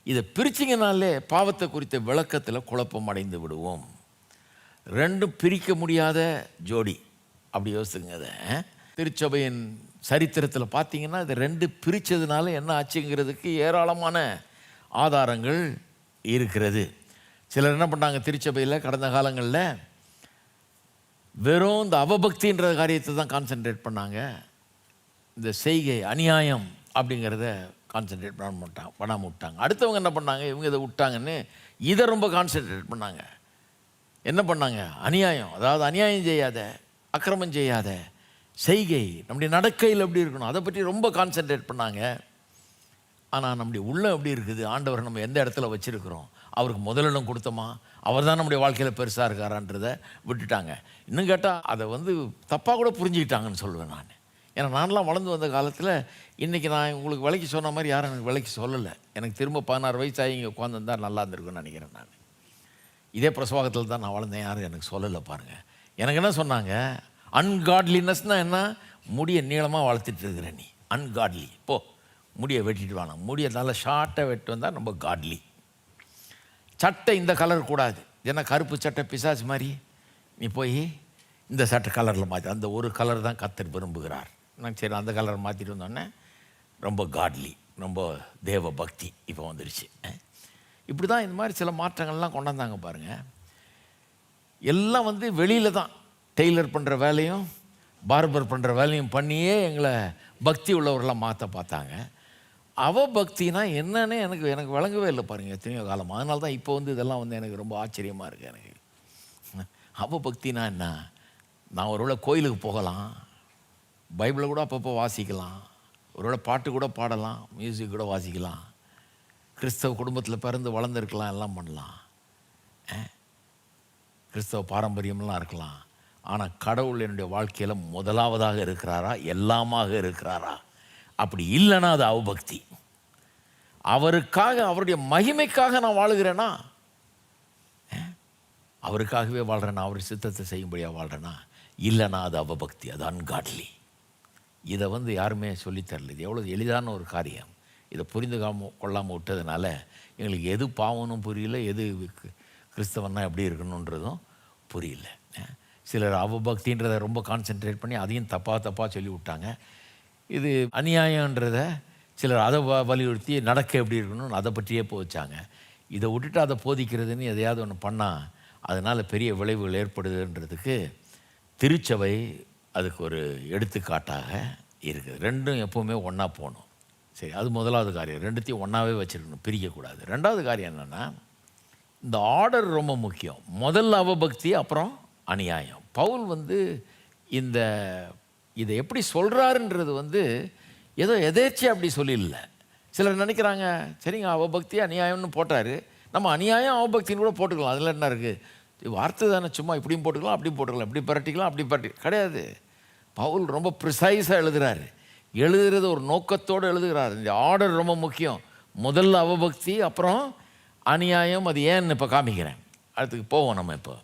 A: இதை பிரிச்சிங்கனாலே பாவத்தை குறித்த விளக்கத்தில் குழப்பம் அடைந்து விடுவோம். 2ம் பிரிக்க முடியாத ஜோடி, அப்படி யோசிச்சுங்க. அதை திருச்சபையின் சரித்திரத்தில் பார்த்தீங்கன்னா இது 2 பிரித்ததுனால என்ன ஆச்சுங்கிறதுக்கு ஏராளமான ஆதாரங்கள் இருக்கிறது. சிலர் என்ன பண்ணாங்க, திருச்சபையில் கடந்த காலங்களில் வெறும் இந்த அவபக்தின்ற காரியத்தை தான் கான்சென்ட்ரேட் பண்ணாங்க. இந்த செய்கை, அநியாயம் அப்படிங்கிறத கான்சென்ட்ரேட் பண்ணாமல் விட்டாங்க. அடுத்தவங்க என்ன பண்ணாங்க, இவங்க இதை விட்டாங்கன்னு இதை ரொம்ப கான்சென்ட்ரேட் பண்ணாங்க. என்ன பண்ணாங்க, அநியாயம், அதாவது அநியாயம் செய்யாத, அக்கிரமம் செய்யாத, செய்கை நம்முடைய நடக்கையில் எப்படி இருக்கணும் அதை பற்றி ரொம்ப கான்சென்ட்ரேட் பண்ணாங்க. ஆனால் நம்முடைய உள்ளம் எப்படி இருக்குது, ஆண்டவர் நம்ம எந்த இடத்துல வச்சுருக்கிறோம், அவருக்கு முதலிடம் கொடுத்தோமா, அவர் தான் நம்முடைய வாழ்க்கையில் பெருசாக இருக்காரான்றதை விட்டுட்டாங்க. இன்னும் கேட்டால் அதை தப்பாக கூட புரிஞ்சுக்கிட்டாங்கன்னு சொல்லுவேன் நான். ஏன்னா நான்லாம் வளர்ந்து வந்த காலத்தில் இன்றைக்கி நான் உங்களுக்கு விலைக்கு சொன்ன மாதிரி யாரும் எனக்கு விலைக்கு சொல்லலை. எனக்கு திரும்ப 16 வயசாகி இங்கே உட்காந்துருந்தால் நல்லா இருந்திருக்குன்னு நினைக்கிறேன். நான் இதே பிரசவாகத்தில் தான் நான் வளர்ந்தேன், யாரும் எனக்கு சொல்லலை பாருங்கள். எனக்கு என்ன சொன்னாங்க, அன்காட்லினஸ்னால் என்ன, முடியை நீளமாக வளர்த்துட்டு இருக்கிற நீ அன்காட்லி, போ முடியை வெட்டிட்டு வாங்க, முடியை நல்லா ஷார்ட்டாக வெட்டு வந்தால் ரொம்ப காட்லி. சட்டை இந்த கலர் கூடாது, ஏன்னா கருப்பு சட்டை பிசாசு மாதிரி, நீ போய் இந்த சட்டை கலரில் மாற்றி, அந்த ஒரு கலர் தான் கர்த்தர் விரும்புகிறார். நான் சரி அந்த கலரை மாற்றிட்டு வந்தோடனே ரொம்ப காட்லி, ரொம்ப தேவ பக்தி இப்போ வந்துடுச்சு. இப்படி தான் இந்த மாதிரி சில மாற்றங்கள்லாம் கொண்டாந்தாங்க பாருங்கள். எல்லாம் வெளியில் தான் டெய்லர் பண்ணுற வேலையும் பார்பர் பண்ணுற வேலையும் பண்ணியே எங்களை பக்தி உள்ளவர்களாக மாற்ற பார்த்தாங்க. அவபக்தினா என்னன்னு எனக்கு விளங்கவே இல்லை பாருங்கள் எத்தனையோ காலமாக. அதனால தான் இப்போ இதெல்லாம் எனக்கு ரொம்ப ஆச்சரியமாக இருக்குது. எனக்கு அவபக்தினா என்ன, நான் ஒருவேளை கோயிலுக்கு போகலாம், பைபிளை கூட அப்பப்போ வாசிக்கலாம், ஒருவேளை பாட்டு கூட பாடலாம், மியூசிக் கூட வாசிக்கலாம், கிறிஸ்தவ குடும்பத்தில் பிறந்து வளர்ந்துருக்கலாம், எல்லாம் பண்ணலாம், கிறிஸ்தவ பாரம்பரியம்லாம் இருக்கலாம். ஆனால் கடவுள் என்னுடைய வாழ்க்கையில் முதலாவதாக இருக்கிறாரா, எல்லாமாக இருக்கிறாரா? அப்படி இல்லைன்னா அது அவபக்தி. அவருக்காக, அவருடைய மகிமைக்காக நான் வாழுகிறேன்னா, அவருக்காகவே வாழ்கிறேன்னா, அவர் சித்தத்தை செய்யும்படியாக வாழ்கிறேன்னா, இல்லைன்னா அது அவபக்தி, அது அன்காட்லி. இதை யாருமே சொல்லித்தரல. இது எவ்வளோ எளிதான ஒரு காரியம். இதை புரிந்து கொள்ளாமல் விட்டதுனால எங்களுக்கு எது பாவனும் புரியல, எது கிறிஸ்தவன்னா எப்படி இருக்கணுன்றதும் புரியல. சிலர் அவபக்தின்றதை ரொம்ப கான்சென்ட்ரேட் பண்ணி அதையும் தப்பாக சொல்லி விட்டாங்க. இது அநியாயன்றதை சிலர் அதை வலியுறுத்தி நடக்க எப்படி இருக்கணும்னு அதை பற்றியே போச்சாங்க. இதை விட்டுட்டு அதை போதிக்கிறதுன்னு எதையாவது ஒன்று பண்ணால் அதனால் பெரிய விளைவுகள் ஏற்படுதுன்றதுக்கு திருச்சபை அதுக்கு ஒரு எடுத்துக்காட்டாக இருக்குது. 2ம் எப்போவுமே ஒன்றா போகணும். சரி, அது முதலாவது காரியம். 2த்தையும் ஒன்றாவே வச்சுருக்கணும், பிரிக்கக்கூடாது. 2வது காரியம் என்னென்னா, இந்த ஆர்டர் ரொம்ப முக்கியம். முதல்ல அவபக்தி, அப்புறம் அநியாயம். பவுல் இந்த இதை எப்படி சொல்கிறாருன்றது ஏதோ எதேர்ச்சியாக அப்படி சொல்லிடல. சிலர் நினைக்கிறாங்க, சரிங்க அவபக்தி அநியாயம்னு போட்டார், நம்ம அநியாயம் அவபக்தின்னு கூட போட்டுக்கலாம், அதில் என்ன இருக்குது, வார்த்தை தானே, சும்மா இப்படியும் போட்டுக்கலாம் அப்படியும் போட்டுக்கலாம், இப்படி பரட்டிக்கலாம் அப்படி பரட்டி கிடையாது. பவுல் ரொம்ப ப்ரிசைஸாக எழுதுகிறாரு. எழுதுறது ஒரு நோக்கத்தோடு எழுதுகிறார். இந்த ஆர்டர் ரொம்ப முக்கியம். முதல்ல அவபக்தி, அப்புறம் அநியாயம். அது ஏன்னு இப்போ காமிக்கிறேன், அதுக்கு போவோம் நம்ம. இப்போ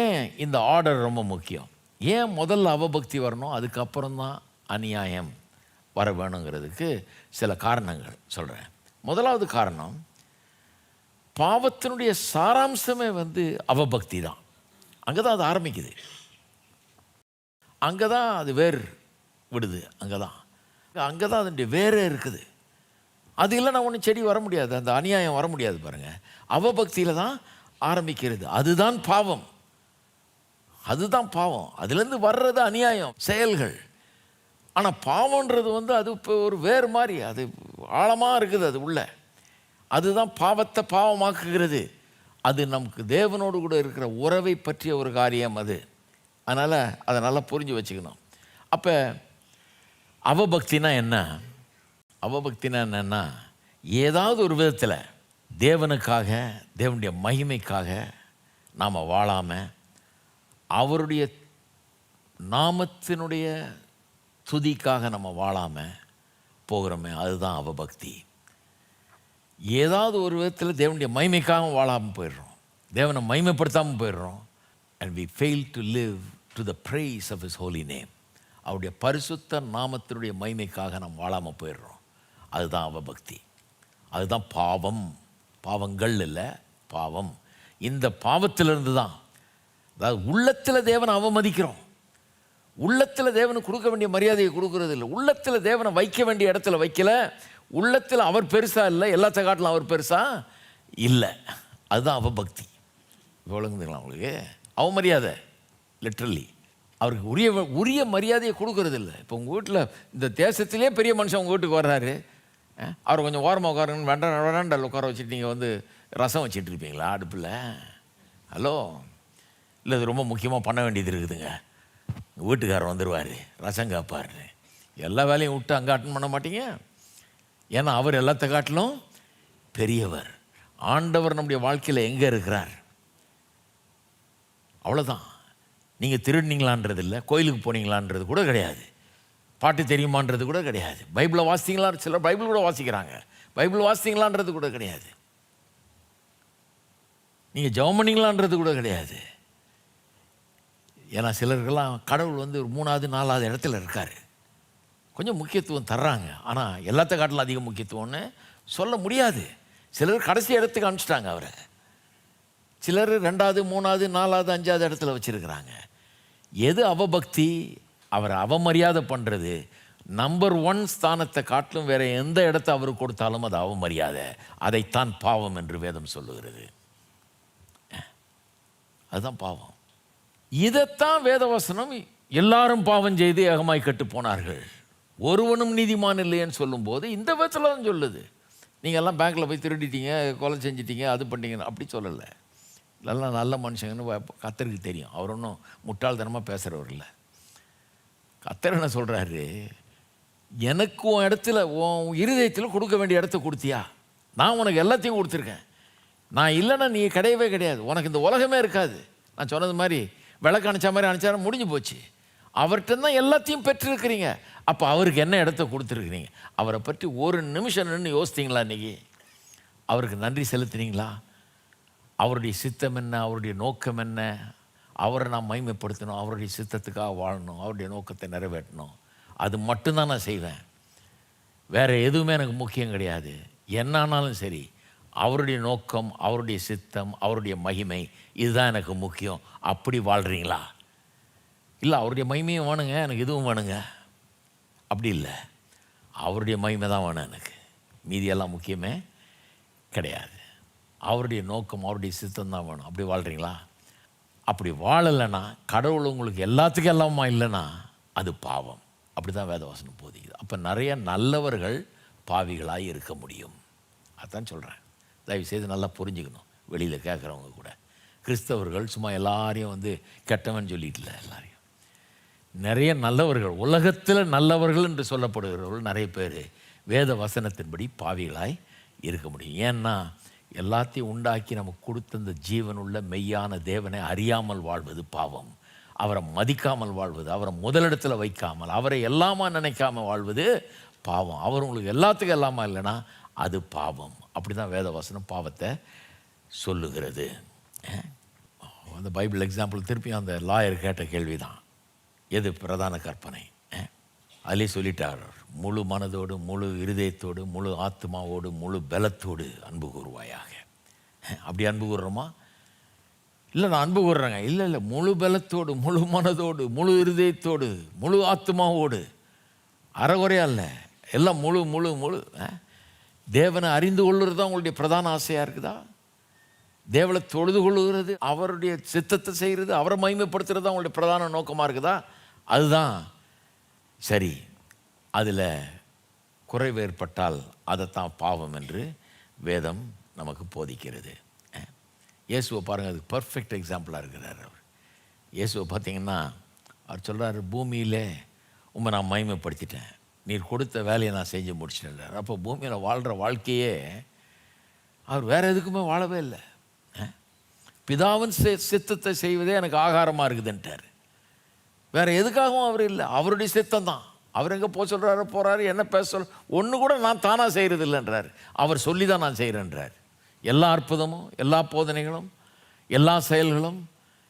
A: ஏன் இந்த ஆர்டர் ரொம்ப முக்கியம், ஏன் முதல்ல அவபக்தி வரணும், அதுக்கப்புறம் தான் அநியாயம் வர வேணுங்கிறதுக்கு சில காரணங்கள் சொல்கிறேன். முதலாவது காரணம், பாவத்தினுடைய சாராம்சமே அவபக்தி தான். அங்கே தான் அது ஆரம்பிக்குது, அங்கே தான் அது வேர் விடுது, அங்கே தான் அதனுடைய வேரே இருக்குது. அது இல்லைன்னா ஒன்றும் செடி வர முடியாது, அந்த அநியாயம் வர முடியாது. பாருங்கள், அவபக்தியில் தான் ஆரம்பிக்கிறது. அதுதான் பாவம், அதுதான் பாவம். அதுலேருந்து வர்றது அநியாயம் செயல்கள். ஆனால் பாவன்றது அது இப்போ ஒரு வேறு மாதிரி, அது ஆழமாக இருக்குது, அது உள்ள. அதுதான் பாவத்தை பாவமாக்குகிறது. அது நமக்கு தேவனோடு கூட இருக்கிற உறவை பற்றிய ஒரு காரியம் அது. அதனால் அதை நல்லா புரிஞ்சு வச்சுக்கணும். அப்போ அவபக்தினா என்ன? அவபக்தினா என்னென்னா, ஏதாவது ஒரு விதத்தில் தேவனுக்காக, தேவனுடைய மகிமைக்காக நாம் வாழாமல், அவருடைய நாமத்தினுடைய துதிக்காக நம்ம வாழாமல் போகிறோமே, அதுதான் அவபக்தி. ஏதாவது ஒரு விதத்தில் தேவனுடைய மகிமைக்காக வாழாமல் போயிடுறோம், தேவனை மகிமைப்படுத்தாமல் போயிடுறோம். and we fail to live to the praise of his holy name. அவருடைய பரிசுத்த நாமத்தினுடைய மகிமைக்காக நாம் வாழாமல் போயிடுறோம். அதுதான் அவபக்தி, அதுதான் பாவம். பாவங்கள் இல்லை, பாவம். இந்த பாவத்திலிருந்து தான், அதாவது உள்ளத்தில் தேவனை அவமதிக்கிறோம், உள்ளத்தில் தேவனுக்கு கொடுக்க வேண்டிய மரியாதையை கொடுக்கறது இல்லை, உள்ளத்தில் தேவனை வைக்க வேண்டிய இடத்துல வைக்கல, உள்ளத்தில் அவர் பெருசா இல்லை, எல்லாத்த காட்டிலும் அவர் பெருசா இல்லை. அதுதான் அவபக்தி. விளங்குதுங்களா உங்களுக்கு? அவமரியாதை, லிட்ரலி அவருக்கு உரிய மரியாதையை கொடுக்கறது இல்லை. இப்போ உங்கள் வீட்டில், இந்த தேசத்திலே பெரிய மனுஷன் உங்கள் வீட்டுக்கு வர்றாரு, அவர் கொஞ்சம் ஓரமாக உட்காருங்கன்னு வேண்டாம் உட்கார வச்சுட்டு நீங்கள் ரசம் வச்சுட்டு இருப்பீங்களா அடுப்பில்? ஹலோ, இல்லை இது ரொம்ப முக்கியமாக பண்ண வேண்டியது இருக்குதுங்க, வீட்டுக்காரர் வந்துடுவார், ரசம் காப்பார், எல்லா வேலையும் விட்டு அங்கே அட்டன் பண்ண மாட்டீங்க? ஏன்னா அவர் எல்லாத்த காட்டிலும் பெரியவர். ஆண்டவர் நம்முடைய வாழ்க்கையில் எங்கே இருக்கிறார், அவ்வளோதான். நீங்கள் திருடினீங்களான்றது இல்லை, கோயிலுக்கு போனீங்களான்றது கூட கிடையாது, பாட்டு தெரியுமான்றது கூட கிடையாது, பைபிளை வாசித்தீங்களா, சிலர் பைபிள் கூட வாசிக்கிறாங்க, பைபிள் வாசித்தீங்களான்றது கூட கிடையாது, நீங்கள் ஜெபம் பண்ணீங்களான்றது கூட கிடையாது. ஏன்னா சிலருக்கெல்லாம் கடவுள் ஒரு 3வது 4வது இடத்துல இருக்கார், கொஞ்சம் முக்கியத்துவம் தர்றாங்க, ஆனால் எல்லாத்த காட்டிலும் அதிக முக்கியத்துவம்னு சொல்ல முடியாது. சிலர் கடைசி இடத்துக்கு அனுப்பிச்சிட்டாங்க அவரை, சிலர் 2வது 3வது 4வது 5வது இடத்துல வச்சுருக்கிறாங்க. எது அவபக்தி? அவரை அவமரியாதை பண்ணுறது. நம்பர் 1 ஸ்தானத்தை காட்டிலும் வேறு எந்த இடத்தை அவர் கொடுத்தாலும் அது அவமரியாதை, அதைத்தான் பாவம் என்று வேதம் சொல்லுகிறது. அதுதான் பாவம். இதைத்தான் வேதவசனம் எல்லாரும் பாவம் செய்து ஏகமாய் கெட்டு போனார்கள், ஒருவனும் நீதிமான் இல்லைன்னு சொல்லும்போது இந்த விதத்தில் தான் சொல்லுது. நீங்கள் எல்லாம் பேங்க்கில் போய் திருடிட்டீங்க, கொலை செஞ்சிட்டீங்க, அது பண்ணிட்டீங்கன்னு அப்படி சொல்லலை. இதெல்லாம் நல்ல மனுஷங்கன்னு கர்த்தருக்கு தெரியும், அவர் ஒன்றும் முட்டாள்தனமாக பேசுகிறவர் இல்லை. கர்த்தர் என்ன சொல்கிறாரு, எனக்கு உன் இடத்துல, உன் இருதயத்தில் கொடுக்க வேண்டிய இடத்த கொடுத்தியா? நான் உனக்கு எல்லாத்தையும் கொடுத்துருக்கேன், நான் இல்லைன்னா நீ கிடையவே கிடையாது, உனக்கு இந்த உலகமே இருக்காது. நான் சொன்னது மாதிரி விளக்கு அணைச்சா மாதிரி அணைச்சாலும் முடிஞ்சு போச்சு. அவர்கிட்ட தான் எல்லாத்தையும் பெற்றிருக்கிறீங்க, அப்போ அவருக்கு என்ன இடத்த கொடுத்துருக்குறீங்க? அவரை பற்றி ஒரு நிமிஷம் நின்று யோசித்தீங்களா? இன்றைக்கி அவருக்கு நன்றி செலுத்துனீங்களா? அவருடைய சித்தம் என்ன, அவருடைய நோக்கம் என்ன? அவரை நான் மகிமைப்படுத்தணும், அவருடைய சித்தத்துக்காக வாழணும், அவருடைய நோக்கத்தை நிறைவேற்றணும், அது மட்டும்தான் நான் செய்வேன். வேறு எதுவுமே எனக்கு முக்கியம் கிடையாது. என்னானாலும் சரி, அவருடைய நோக்கம், அவருடைய சித்தம், அவருடைய மகிமை, இதுதான் எனக்கு முக்கியம். அப்படி வாழ்கிறீங்களா? இல்லை அவருடைய மகிமையும் வேணுங்க, எனக்கு இதுவும் வேணுங்க, அப்படி இல்லை. அவருடைய மகிமை தான் வேணும் எனக்கு, மீதியெல்லாம் முக்கியமே கிடையாது. அவருடைய நோக்கம், அவருடைய சித்தம் தான் வேணும். அப்படி வாழ்கிறீங்களா? அப்படி வாழலைன்னா, கடவுள் உங்களுக்கு எல்லாத்துக்கும் எல்லாமா இல்லைன்னா அது பாவம். அப்படி தான் வேதவசனம் போதிக்குது. அப்போ நிறைய நல்லவர்கள் பாவிகளாக இருக்க முடியும். அதான் சொல்கிறேன், தயவுசெய்து நல்லா புரிஞ்சுக்கணும். வெளியில் கேட்குறவங்க கூட. கிறிஸ்தவர்கள் சும்மா எல்லாரையும் வந்து கெட்டவன் சொல்லிட்டு இல்லை, எல்லாரையும். நிறைய நல்லவர்கள், உலகத்தில் நல்லவர்கள் என்று சொல்லப்படுகிறவர்கள் நிறைய பேர் வேத வசனத்தின்படி பாவிகளாய் இருக்க முடியும். ஏன்னா எல்லாத்தையும் உண்டாக்கி நமக்கு கொடுத்த இந்த ஜீவனுள்ள மெய்யான தேவனை அறியாமல் வாழ்வது பாவம். அவரை மதிக்காமல் வாழ்வது, அவரை முதலிடத்தில் வைக்காமல், அவரை எல்லாமா நினைக்காமல் வாழ்வது பாவம். அவர் உங்களுக்கு எல்லாத்துக்கும் எல்லாமா இல்லைன்னா அது பாவம். அப்படி தான் வேத வசனம் பாவத்தை சொல்லுகிறது. அந்த பைபிள் எக்ஸாம்பிள் திருப்பி அந்த லாயர் கேட்ட கேள்வி தான், எது பிரதான கற்பனை? அதிலே சொல்லிட்டார், முழு மனதோடு, முழு இருதயத்தோடு, முழு ஆத்மாவோடு, முழு பலத்தோடு அன்பு கூறுவாயாக. அப்படி அன்பு கூறுறோமா? இல்லை, நான் அன்பு கூறுறேங்க. இல்லை இல்லை, முழு பலத்தோடு, முழு மனதோடு, முழு இருதயத்தோடு, முழு ஆத்மாவோடு, அறகுறையா இல்லை, எல்லாம் முழு முழு முழு. தேவனை அறிந்து கொள்ளுறது தான் உங்களுடைய பிரதான ஆசையாக இருக்குதா? தேவனை தொழுது கொள்ளுகிறது, அவருடைய சித்தத்தை செய்கிறது, அவரை மகிமைப்படுத்துறது தான் உங்களுடைய பிரதான நோக்கமாக இருக்குதா? அதுதான் சரி. அதில் குறைவு ஏற்பட்டால் அதைத்தான் பாவம் என்று வேதம் நமக்கு போதிக்கிறது. இயேசுவை பாருங்கள், அதுக்கு பர்ஃபெக்ட் எக்ஸாம்பிளாக இருக்கிறார் அவர். இயேசுவை பார்த்தீங்கன்னா அவர் சொல்கிறார், பூமியில் உண்மை நான் மகிமைப்படுத்திட்டேன், நீர் கொடுத்த வேலையை நான் செஞ்சு முடிச்சிட்டேன். அப்போ பூமியில் வாழ்கிற வாழ்க்கையே அவர் வேறு எதுக்குமே வாழவே இல்லை. பிதாவின் சித்தத்தை செய்வதே எனக்கு ஆகாரமாக இருக்குதுன்ட்டார். வேறு எதுக்காகவும் அவர் இல்லை, அவருடைய சித்தம் தான். அவர் எங்கே போக சொல்கிறாரு, போகிறாரு, என்ன பேச சொல், ஒன்று கூட நான் தானாக செய்கிறது இல்லைன்றார். அவர் சொல்லி தான் நான் செய்கிறேன்றார். எல்லா அற்புதமும், எல்லா போதனைகளும், எல்லா செயல்களும்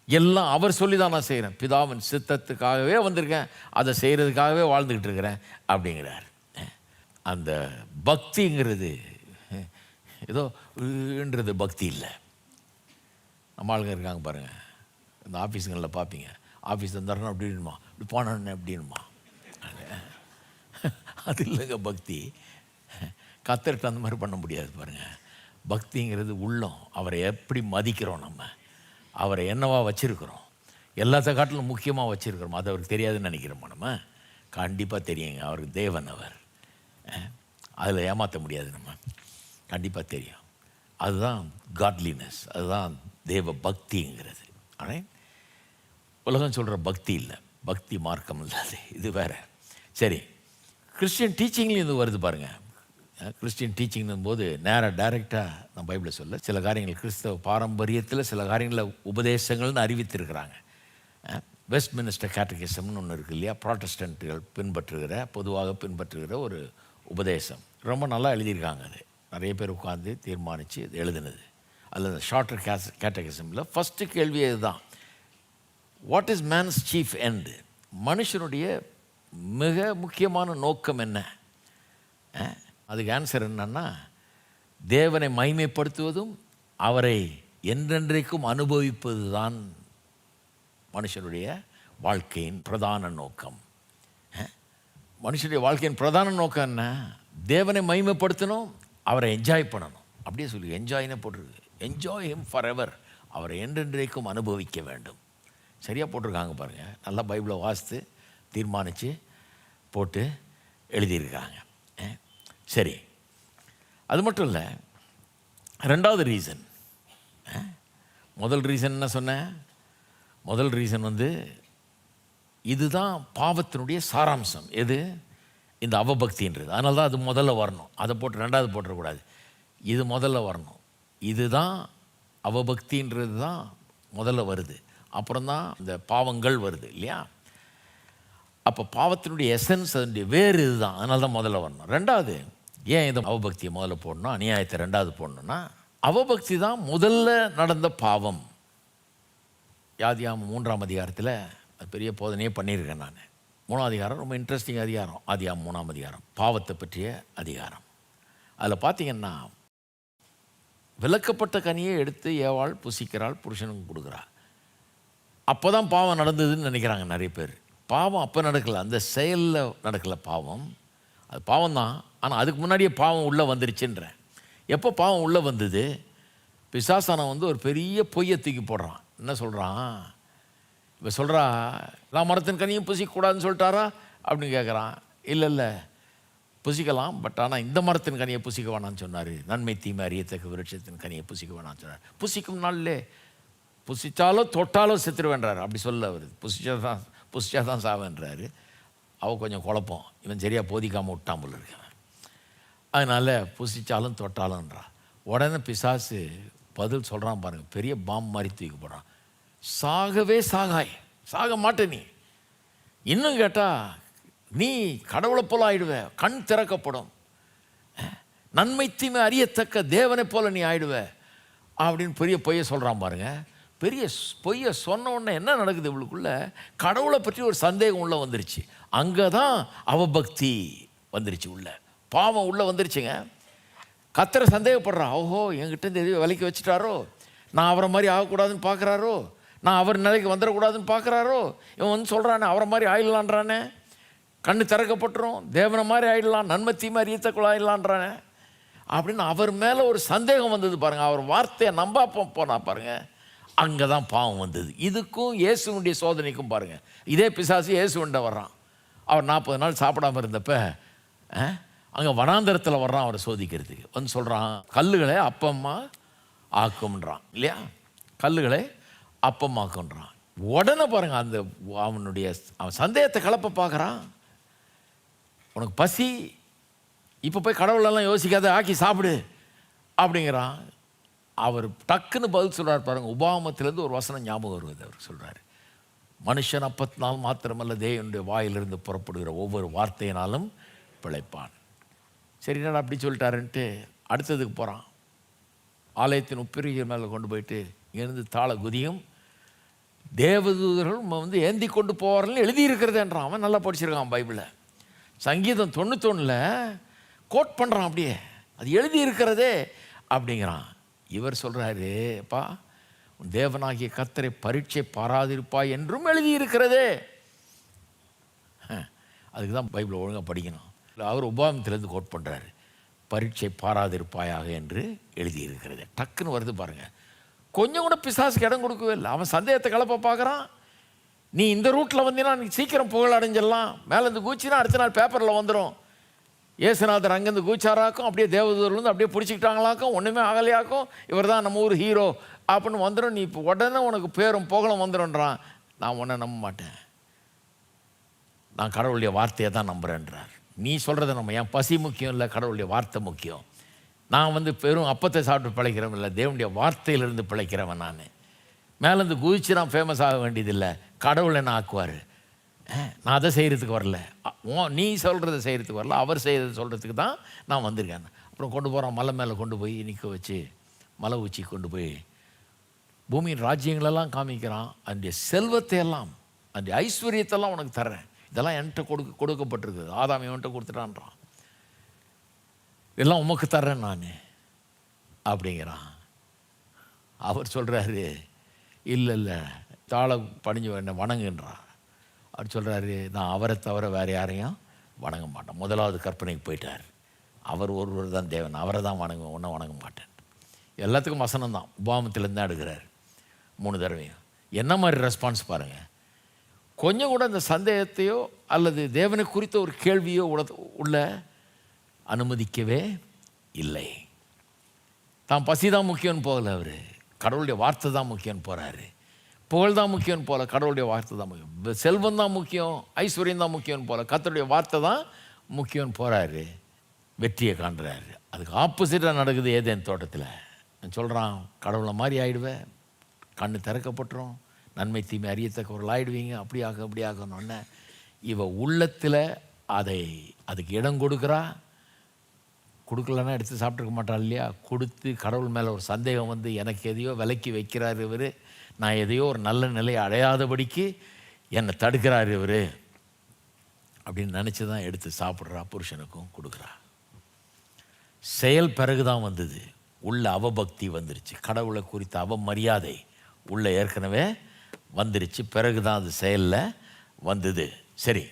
A: எல்லாம் அவர் சொல்லி தான் நான் செய்கிறேன். பிதாவின் சித்தத்துக்காகவே வந்திருக்கேன், அதை செய்கிறதுக்காகவே வாழ்ந்துக்கிட்டு இருக்கிறேன் அப்படிங்கிறார். அந்த பக்திங்கிறது ஏதோன்றது பக்தி இல்லை. நம்ம ஆளுங்க இருக்காங்க பாருங்கள், இந்த ஆஃபீஸுங்களில் பார்ப்பீங்க, ஆஃபீஸ் தந்தாருன்னா அப்படின்னுமா, இப்படி போனோன்னு அப்படின்னுமா. அது இல்லைங்க பக்தி. கத்தர்கிட்ட அந்த மாதிரி பண்ண முடியாது பாருங்கள். பக்திங்கிறது உள்ளம், அவரை எப்படி மதிக்கிறோம், நம்ம அவரை என்னவா வச்சுருக்கிறோம், எல்லாத்த காட்டிலும் முக்கியமாக வச்சுருக்கிறோம். அது அவருக்கு தெரியாதுன்னு நினைக்கிறோமா? நம்ம கண்டிப்பாக தெரியுங்க, அவருக்கு தேவன் அவர். அதில் ஏமாற்ற முடியாது, நம்ம கண்டிப்பாக தெரியும். அதுதான் காட்லினஸ், அதுதான் தேவ பக்திங்கிறது. ஆனால் உலகம் சொல்கிற பக்தி இல்லை, பக்தி மார்க்கம் இல்லாது, இது வேறு. சரி, கிறிஸ்டியன் டீச்சிங்லேயும் இது வருது பாருங்கள். கிறிஸ்டியன் டீச்சிங்கும் போது நேராக டைரெக்டாக நான் பைபிளை சொல்ல, சில காரியங்கள் கிறிஸ்தவ பாரம்பரியத்தில் சில காரியங்களை உபதேசங்கள்னு அறிவித்திருக்கிறாங்க. வெஸ்ட் மினிஸ்டர் கேட்டகிசம்னு ஒன்று இருக்குது இல்லையா, ப்ராட்டஸ்டன்ட்டுகள் பொதுவாக பின்பற்றுகிற ஒரு உபதேசம். ரொம்ப நல்லா எழுதியிருக்காங்க. அது நிறைய பேர் உட்காந்து தீர்மானித்து இது எழுதுனது. அதில் ஷார்ட்டர் கேட்டகிசமில் ஃபஸ்ட்டு கேள்வி இதுதான், what is man's chief end? மனுஷனுடைய மிக முக்கியமான நோக்கம் என்ன? அதுக்கு ஆன்சர் என்னன்னா, தேவனை மகிமைப்படுத்துவதும் அவரை என்றென்றைக்கும் அனுபவிப்பது தான் மனுஷனுடைய வாழ்க்கையின் பிரதான நோக்கம். மனுஷனுடைய வாழ்க்கையின் பிரதான நோக்கம் என்ன? தேவனை மகிமைப்படுத்தணும், அவரை என்ஜாய் பண்ணணும். அப்படியே சொல்லி என்ஜாய்னே போட்டிருக்கு, என்ஜாய் ஹிம் ஃபார் எவர், அவரை என்றென்றைக்கும் அனுபவிக்க வேண்டும். சரியாக போட்டிருக்காங்க பாருங்கள். நல்லா பைபிளை வாசித்து தீர்மானித்து போட்டு எழுதியிருக்காங்க. சரி, அது மட்டும் இல்லை, ரெண்டாவது ரீசன். முதல் ரீசன் என்ன சொன்னேன்? முதல் ரீசன் இதுதான் பாவத்தினுடைய சாராம்சம். எது? இந்த அவபக்தின்றது. அதனால தான் அது முதல்ல வரணும். அதை போட்டு ரெண்டாவது போட்டுறக்கூடாது, இது முதல்ல வரணும். இதுதான் அவபக்தின்றது தான் முதல்ல வருது, அப்புறம்தான் இந்த பாவங்கள் வருது இல்லையா? அப்போ பாவத்தினுடைய எசன்ஸ், அதனுடைய வேறு இதுதான். அதனால தான் முதல்ல வரணும். ரெண்டாவது, ஏன் இந்த அவபக்தியை முதல்ல போடணும், அநியாயத்தை ரெண்டாவது போடணும்னா, அவபக்தி தான் முதல்ல நடந்த பாவம். ஆதியாகமம் 3ஆம் அதிகாரத்தில் அது பெரிய போதனையே பண்ணியிருக்கேன் நான். 3ஆம் அதிகாரம் ரொம்ப இன்ட்ரெஸ்டிங் அதிகாரம். ஆதியாகமம் 3ஆம் அதிகாரம் பாவத்தை பற்றிய அதிகாரம். அதில் பார்த்தீங்கன்னா, விலக்கப்பட்ட கனியை எடுத்து ஏவாள் புசிக்கிறாள், புருஷனுக்கு கொடுக்குறா. அப்போ தான் பாவம் நடந்ததுன்னு நினைக்கிறாங்க நிறைய பேர். பாவம் அப்போ நடக்கலை, அந்த செயலில் நடக்கலை பாவம். அது பாவம் தான், ஆனால் அதுக்கு முன்னாடியே பாவம் உள்ளே வந்துருச்சுன்றேன். எப்போ பாவம் உள்ளே வந்தது? பிசாசானம் ஒரு பெரிய பொய்யை தூக்கி போடுறான். என்ன சொல்கிறான்? இப்போ சொல்கிறா, நான் மரத்தின் கனியும் புசிக்கக்கூடாதுன்னு சொல்லிட்டாரா அப்படின்னு கேட்குறான். இல்லை இல்லை, புசிக்கலாம், பட் ஆனால் இந்த மரத்தின் கனியை புசிக்க வேணான்னு சொன்னார். நன்மை தீமை அறியத்தக்க விருட்சத்தின் கனியை புசிக்க வேணான்னு சொன்னார். புசிக்கும் நாள்லே புசிச்சாலோ தொட்டாலோ செத்துருவேன்றார். அப்படி சொல்ல அவர் புசிச்சா தான் சாவேன்றாரு. அவள் கொஞ்சம் குழப்பம், இவன் சரியாக போதிக்காமல் விட்டான் போல இருக்கான். அதனால் புசிச்சாலும் தொட்டாலும்ன்றா. உடனே பிசாசு பதில் சொல்கிறான் பாருங்கள், பெரிய பாம்பு மாதிரி தூக்கி போடுறான். சாகவே சாகாய், சாக மாட்டே நீ. இன்னும் கேட்டால் நீ கடவுளை போல ஆயிடுவ, கண் திறக்கப்படும், நன்மை தீமை அறியத்தக்க தேவனை போல நீ ஆயிடுவ அப்படின்னு பெரிய பொய்யை சொல்கிறான் பாருங்க. பெரிய பொய்யை சொன்ன உடனே என்ன நடக்குது, இவளுக்குள்ள கடவுளை பற்றி ஒரு சந்தேகம் உள்ளே வந்துருச்சு. அங்கே தான் அவபக்தி வந்துருச்சு, உள்ள பாவம் உள்ளே வந்துருச்சுங்க. கர்த்தரை சந்தேகப்படுறான். ஓஹோ, என்கிட்ட இந்த எதையோ விலைக்கு வச்சுட்டாரோ, நான் அவரை மாதிரி ஆகக்கூடாதுன்னு பார்க்குறாரோ, நான் அவர் நிலைக்கு வந்துடக்கூடாதுன்னு பார்க்குறாரோ, இவன் வந்து சொல்கிறானே அவரை மாதிரி ஆயிடலான்றானே, கண்ணு திறக்கப்பட்டுரும், தேவனை மாதிரி ஆயிடலாம், நன்மை தீமை அறியத்தக்குள்ள ஆயிடலான்றானே அப்படின்னு அவர் மேலே ஒரு சந்தேகம் வந்தது பாருங்கள். அவர் வார்த்தையை நம்பாப்ப போனா பாருங்கள், அங்கே தான் பாவம் வந்தது. இதுக்கும் இயேசுனுடைய சோதனைக்கும் பாருங்கள், இதே பிசாசு இயேசுண்ட வர்றான். அவர் 40 நாள் சாப்பிடாமல் இருந்தப்ப அங்கே வனாந்தரத்தில் வர்றான் அவரை சோதிக்கிறதுக்கு. வந்து சொல்கிறான், கல்லுகளை அப்பம்மா ஆக்கும்ன்றான் இல்லையா, கல்லுகளை அப்பமாக்குன்றான். உடனே பாருங்கள், அந்த அவன் சந்தேகத்தை கலப்ப பார்க்குறான். உனக்கு பசி, இப்போ போய் கடவுளெல்லாம் யோசிக்காத, ஆக்கி சாப்பிடு அப்படிங்கிறான். அவர் டக்குன்னு பதில் சொல்கிறார் பாருங்கள். உபாகமத்திலேருந்து ஒரு வசனம் ஞாபகம் வருவது. அவர் சொல்கிறார், மனுஷன் அப்பத்தினால் மாத்திரமல்ல தேவனுடைய வாயிலிருந்து புறப்படுகிற ஒவ்வொரு வார்த்தையினாலும் பிழைப்பான். சரி, என்னடா அப்படி சொல்லிட்டாருன்ட்டு அடுத்ததுக்கு போகிறான். ஆலயத்தின் உப்பிரிகை மேலே கொண்டு போயிட்டு இங்கேருந்து தாள குதியும் தேவதூதர்கள் வந்து ஏந்தி கொண்டு போவார்கள்னு எழுதியிருக்கிறதுன்றான். அவன் நல்லா படிச்சிருக்கான் பைபிளை. சங்கீதம் 91 கோட் பண்ணுறான், அப்படியே அது எழுதியிருக்கிறதே அப்படிங்கிறான். இவர் சொல்கிறாரு, அப்பா உன் தேவனாகிய கர்த்தரை பரீட்சை பாராதிருப்பாய் என்றும் எழுதியிருக்கிறதே. அதுக்கு தான் பைபிளை ஒழுங்காக படிக்கணும். அவர் உபாகமத்திலேருந்து கோட் பண்ணுறாரு, பரீட்சை பாராதிருப்பாயாக என்று எழுதியிருக்கிறது. டக்குன்னு வருது பாருங்கள். கொஞ்சம் கூட பிசாசுக்கு இடம் கொடுக்கவே இல்லை. அவன் சந்தேகத்தை கலப்ப பார்க்குறான். நீ இந்த ரூட்டில் வந்தீங்கன்னா நீ சீக்கிரம் புகழ் அடைஞ்சிடலாம், மேலேருந்து கூச்சினா அடுத்த நாள் பேப்பரில் வந்துடும், ஏசுநாதர் அங்கேருந்து கூச்சாராக்கும், அப்படியே தேவதூர்லேருந்து அப்படியே பிடிச்சிக்கிட்டாங்களாக்கும், ஒன்றுமே ஆகலையாக்கும், இவர் தான் நம்ம ஊர் ஹீரோ அப்படின்னு வந்துடும். நீ இப்போ உடனே உனக்கு பேரும் புகழும் வந்துடும்ன்றான். நான் உன்னை நம்ப மாட்டேன், நான் கடவுளுடைய வார்த்தையை தான் நம்புகிறேன்றார். நீ சொல்கிறத நம்ம, என் பசி முக்கியம் இல்லை, கடவுளுடைய வார்த்தை முக்கியம். நான் வந்து பெரும் அப்பத்தை சாப்பிட்டு பிழைக்கிறவன் இல்லை, தேவனுடைய வார்த்தையிலிருந்து பிழைக்கிறவன். நான் மேலேருந்து குதிச்சு நான் ஃபேமஸ் ஆக வேண்டியதில்லை, கடவுளை என்ன ஆக்குவார். நான் அதை செய்கிறதுக்கு வரல, நீ சொல்கிறத செய்கிறதுக்கு வரல, அவர் செய்கிறத சொல்கிறதுக்கு தான் நான் வந்திருக்கேன். அப்புறம் கொண்டு போகிறான், மலை மேலே கொண்டு போய் நிற்க வச்சு, மலை உச்சி கொண்டு போய் பூமியின் ராஜ்யங்களெல்லாம் காமிக்கிறான். அந்த செல்வத்தை எல்லாம், அந்த ஐஸ்வர்யத்தெல்லாம் உனக்கு தர்றேன், இதெல்லாம் என்கிட்ட கொடுக்கப்பட்டிருக்குது, ஆதாம் என்கிட்ட கொடுத்துட்டான்றான், இதெல்லாம் உமக்கு தர்றேன் நான் அப்படிங்கிறான். அவர் சொல்கிறாரு, இல்லை இல்லை, தாளை பணிஞ்சு என்ன வணங்குன்றான். அவர் சொல்கிறாரு, நான் அவரை தவிர வேறு யாரையும் வணங்க மாட்டேன். முதலாவது கற்பனைக்கு போயிட்டார். அவர் ஒருவர் தான் தேவன், அவரை தான் வணங்குவேன், ஒன்றும் வணங்க மாட்டேன். எல்லாத்துக்கும் வசனம் தான், உபாகமத்திலேருந்து தான் எடுக்கிறார் 3 தடவையும். என்ன மாதிரி ரெஸ்பான்ஸ் பாருங்கள். கொஞ்சம் கூட அந்த சந்தேகத்தையோ அல்லது தேவனை குறித்த ஒரு கேள்வியோ உள்ள அனுமதிக்கவே இல்லை. தான் பசி தான் முக்கியம்னு போகலை, அவர் கடவுளுடைய வார்த்தை தான் முக்கியம்னு போகிறாரு. புகழ் தான் முக்கியம்னு போகல, கடவுளுடைய வார்த்தை தான் முக்கியம். செல்வம் தான் முக்கியம், ஐஸ்வர்யம் தான் முக்கியம்னு போகல, கர்த்தருடைய வார்த்தை தான் முக்கியம்னு போகிறாரு. வெற்றியை காண்றாரு. அதுக்கு ஆப்போசிட்டாக நடக்குது ஏதேன் தோட்டத்தில். சொல்கிறான், கடவுளை மாதிரி ஆகிடுவேன், கண்ணு திறக்கப்பட்டுரும், நன்மை தீமை அறியத்தக்கவர்கள் ஆகிடுவீங்க, அப்படி ஆக அப்படி ஆகணுன்னே இவ உள்ளத்தில் அதுக்கு இடம் கொடுக்குறா. கொடுக்கலன்னா எடுத்து சாப்பிட்ருக்க மாட்டாள் இல்லையா. கொடுத்து கடவுள் மேலே ஒரு சந்தேகம் வந்து எனக்கு எதையோ விலக்கி வைக்கிறார் இவர், நான் எதையோ ஒரு நல்ல நிலையை அடையாதபடிக்கு என்னை தடுக்கிறார் இவர் அப்படின்னு நினச்சி தான் எடுத்து சாப்பிட்றா, புருஷனுக்கும் கொடுக்குறா. செயல் பிறகு தான் வந்தது, உள்ள அவபக்தி வந்துருச்சு, கடவுளை குறித்த அவமரியாதை உள்ள ஏற்கனவே வந்துருச்சு, பிறகு தான் அது செயலில் வந்தது. சரி,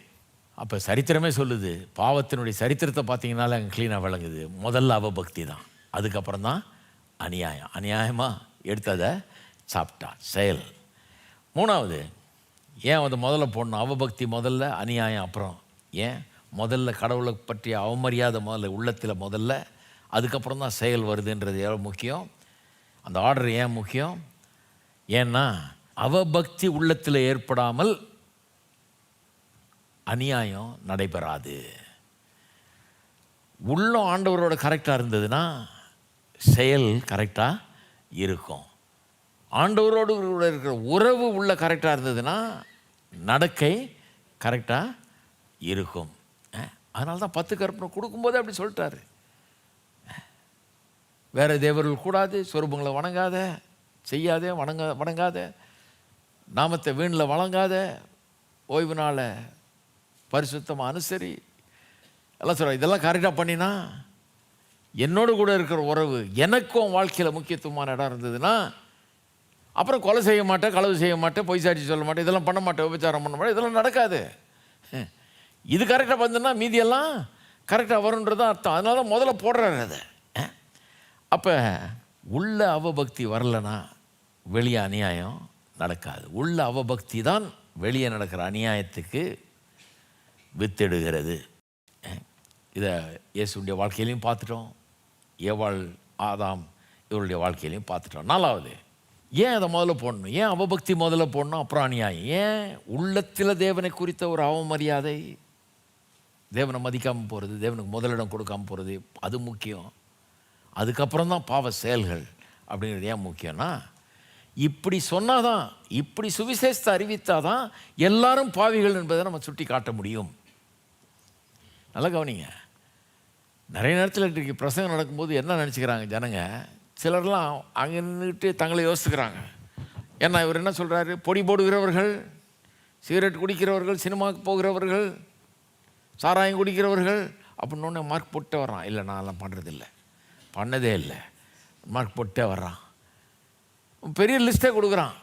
A: அப்போ சரித்திரமே சொல்லுது, பாவத்தினுடைய சரித்திரத்தை பார்த்தீங்கன்னால அங்கே க்ளீனாக விளங்குது. முதல்ல அவபக்தி தான், அதுக்கப்புறம் தான் அநியாயம். அநியாயமாக எடுத்ததை சாப்பிட்டா, செயல். 3வது, ஏன் வந்து முதல்ல போடணும், அவபக்தி முதல்ல, அநியாயம் அப்புறம். ஏன் முதல்ல கடவுளை பற்றிய அவமரியாதை உள்ளத்தில் முதல்ல, அதுக்கப்புறம் தான் செயல் வருதுன்றது எவ்வளோ முக்கியம். அந்த ஆர்டர் ஏன் முக்கியம்? ஏன்னா அவபக்தி உள்ளத்தில் ஏற்படாமல் அநியாயம் நடைபெறாது. உள்ளம் ஆண்டவரோட கரெக்டாக இருந்ததுன்னா செயல் கரெக்டாக இருக்கும். ஆண்டவரோடு இருக்கிற உறவு உள்ள கரெக்டாக இருந்ததுன்னா நடக்கை கரெக்டாக இருக்கும். அதனால தான் 10 கற்பனை கொடுக்கும்போதே அப்படி சொல்லிட்டாரு. வேறு தேவர்கள் கூடாது, சொரூபங்களை வணங்காத, செய்யாதே, வணங்காத, நாமத்தை வீணில் வழங்காத, ஓய்வு நாளை பரிசுத்தமாக அனுசரி எல்லாம் சொல்கிறார். இதெல்லாம் கரெக்டாக பண்ணினா என்னோடு கூட இருக்கிற உறவு எனக்கும் வாழ்க்கையில் முக்கியத்துவமான இடம் இருந்ததுன்னா அப்புறம் கொலை செய்ய மாட்டேன், களவு செய்ய மாட்டேன், பொய் சாட்சி சொல்ல மாட்டேன், இதெல்லாம் பண்ண மாட்டேன், விபச்சாரம் பண்ண மாட்டேன், இதெல்லாம் நடக்காது. இது கரெக்டாக வந்துன்னா மீதியெல்லாம் கரெக்டாக வரும்ன்றது அர்த்தம். அதனால தான் முதல்ல போடுறாரு அதை. அப்போ உள்ள அவபக்தி வரலைன்னா வெளியே அநியாயம் நடக்காது. உள்ள அவபக்தி தான் வெளியே நடக்கிற அநியாயத்துக்கு வித்திடுகிறது. இதை இயேசுடைய வாழ்க்கையிலையும் பார்த்துட்டோம், ஏவாள் ஆதாம் இவருடைய வாழ்க்கையிலையும் பார்த்துட்டோம். 4வது, ஏன் அதை முதல்ல போடணும்? ஏன் அவபக்தி முதல்ல போடணும், அப்புறம் அநியாயம்? ஏன் உள்ளத்தில் தேவனை குறித்த ஒரு அவமரியாதை, தேவனை மதிக்காமல் போகிறது, தேவனுக்கு முதலிடம் கொடுக்காமல் போகிறது, அது முக்கியம். அதுக்கப்புறம் தான் பாவ செயல்கள் அப்படிங்கிறது ஏன் முக்கியம்னா, இப்படி சொன்னாதான், இப்படி சுவிசேஷத்தை அறிவித்தாதான் எல்லாரும் பாவிகள் என்பதை நம்ம சுட்டி காட்ட முடியும். நல்லா கவனிங்க. நிறைய நேரத்தில் இன்றைக்கு பிரசங்கம் நடக்கும்போது என்ன நினச்சிக்கிறாங்க ஜனங்க, சிலர்லாம் அங்கே நின்றுட்டு தங்களை யோசிச்சுக்கிறாங்க. ஏன்னா இவர் என்ன சொல்கிறாரு, பொடி போடுகிறவர்கள், சிகரெட் குடிக்கிறவர்கள், சினிமாவுக்கு போகிறவர்கள், சாராயம் குடிக்கிறவர்கள் அப்படின்னு ஒன்று மார்க் போட்டே வர்றான். இல்லை, நான் எல்லாம் பண்ணுறதில்லை, பண்ணதே இல்லை, மார்க் போட்டே வர்றான். பெரிய லிஸ்ட்டே கொடுக்குறான்.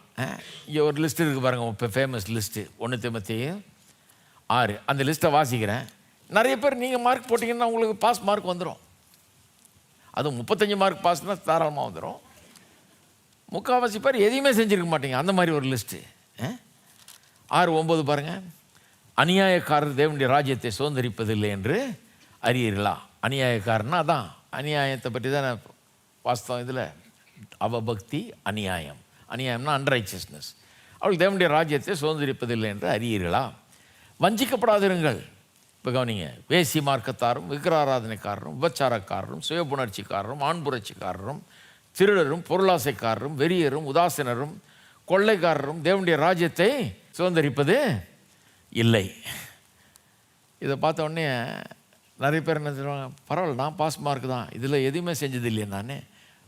A: இங்கே ஒரு லிஸ்ட் இருக்குது பாருங்கள், இப்போ ஃபேமஸ் லிஸ்ட்டு 1 தீமோத்தேயு 6. அந்த லிஸ்ட்டை வாசிக்கிறேன். நிறைய பேர் நீங்கள் மார்க் போட்டிங்கன்னா உங்களுக்கு பாஸ் மார்க் வந்துடும். அதுவும் 35 மார்க் பாஸ்னால் தாராளமாக வந்துடும். முக்கால்வாசி பேர் எதையுமே செஞ்சுருக்க மாட்டீங்க. அந்த மாதிரி ஒரு லிஸ்ட்டு. 6:9 பாருங்கள். அநியாயக்காரர் தேவனுடைய ராஜ்யத்தை சுதந்திரிப்பதில்லை என்று அறியீர்களா? அநியாயக்காரன்னா அதான், அநியாயத்தை பற்றி தான் வாஸ்தவம். இதில் அவபக்தி அநியாயம். அநியாயம்னா அன்ரைச்சியஸ்னஸ். அவள் தேவனுடைய ராஜ்யத்தை சுதந்திரிப்பதில்லை என்று அறியீர்களா? வஞ்சிக்கப்படாதிருங்கள். இப்போ கவனிங்க, வேசி மார்க்கத்தாரும், விக்கிராராதனைக்காரரும், விபச்சாரக்காரரும், சுயபுணர்ச்சிக்காரரும், ஆண்புரட்சிக்காரரும், திருடரும், பொருளாசைக்காரரும், வெறியரும், உதாசீனரும், கொள்ளைக்காரரும் தேவனுடைய ராஜ்யத்தை சுதந்திரிப்பது இல்லை. இதை பார்த்த உடனே நிறைய பேர் என்ன சொல்லுவாங்க, பரவாயில்ல, நான் பாஸ் மார்க் தான், இதில் எதுவுமே செஞ்சது இல்லையே நான்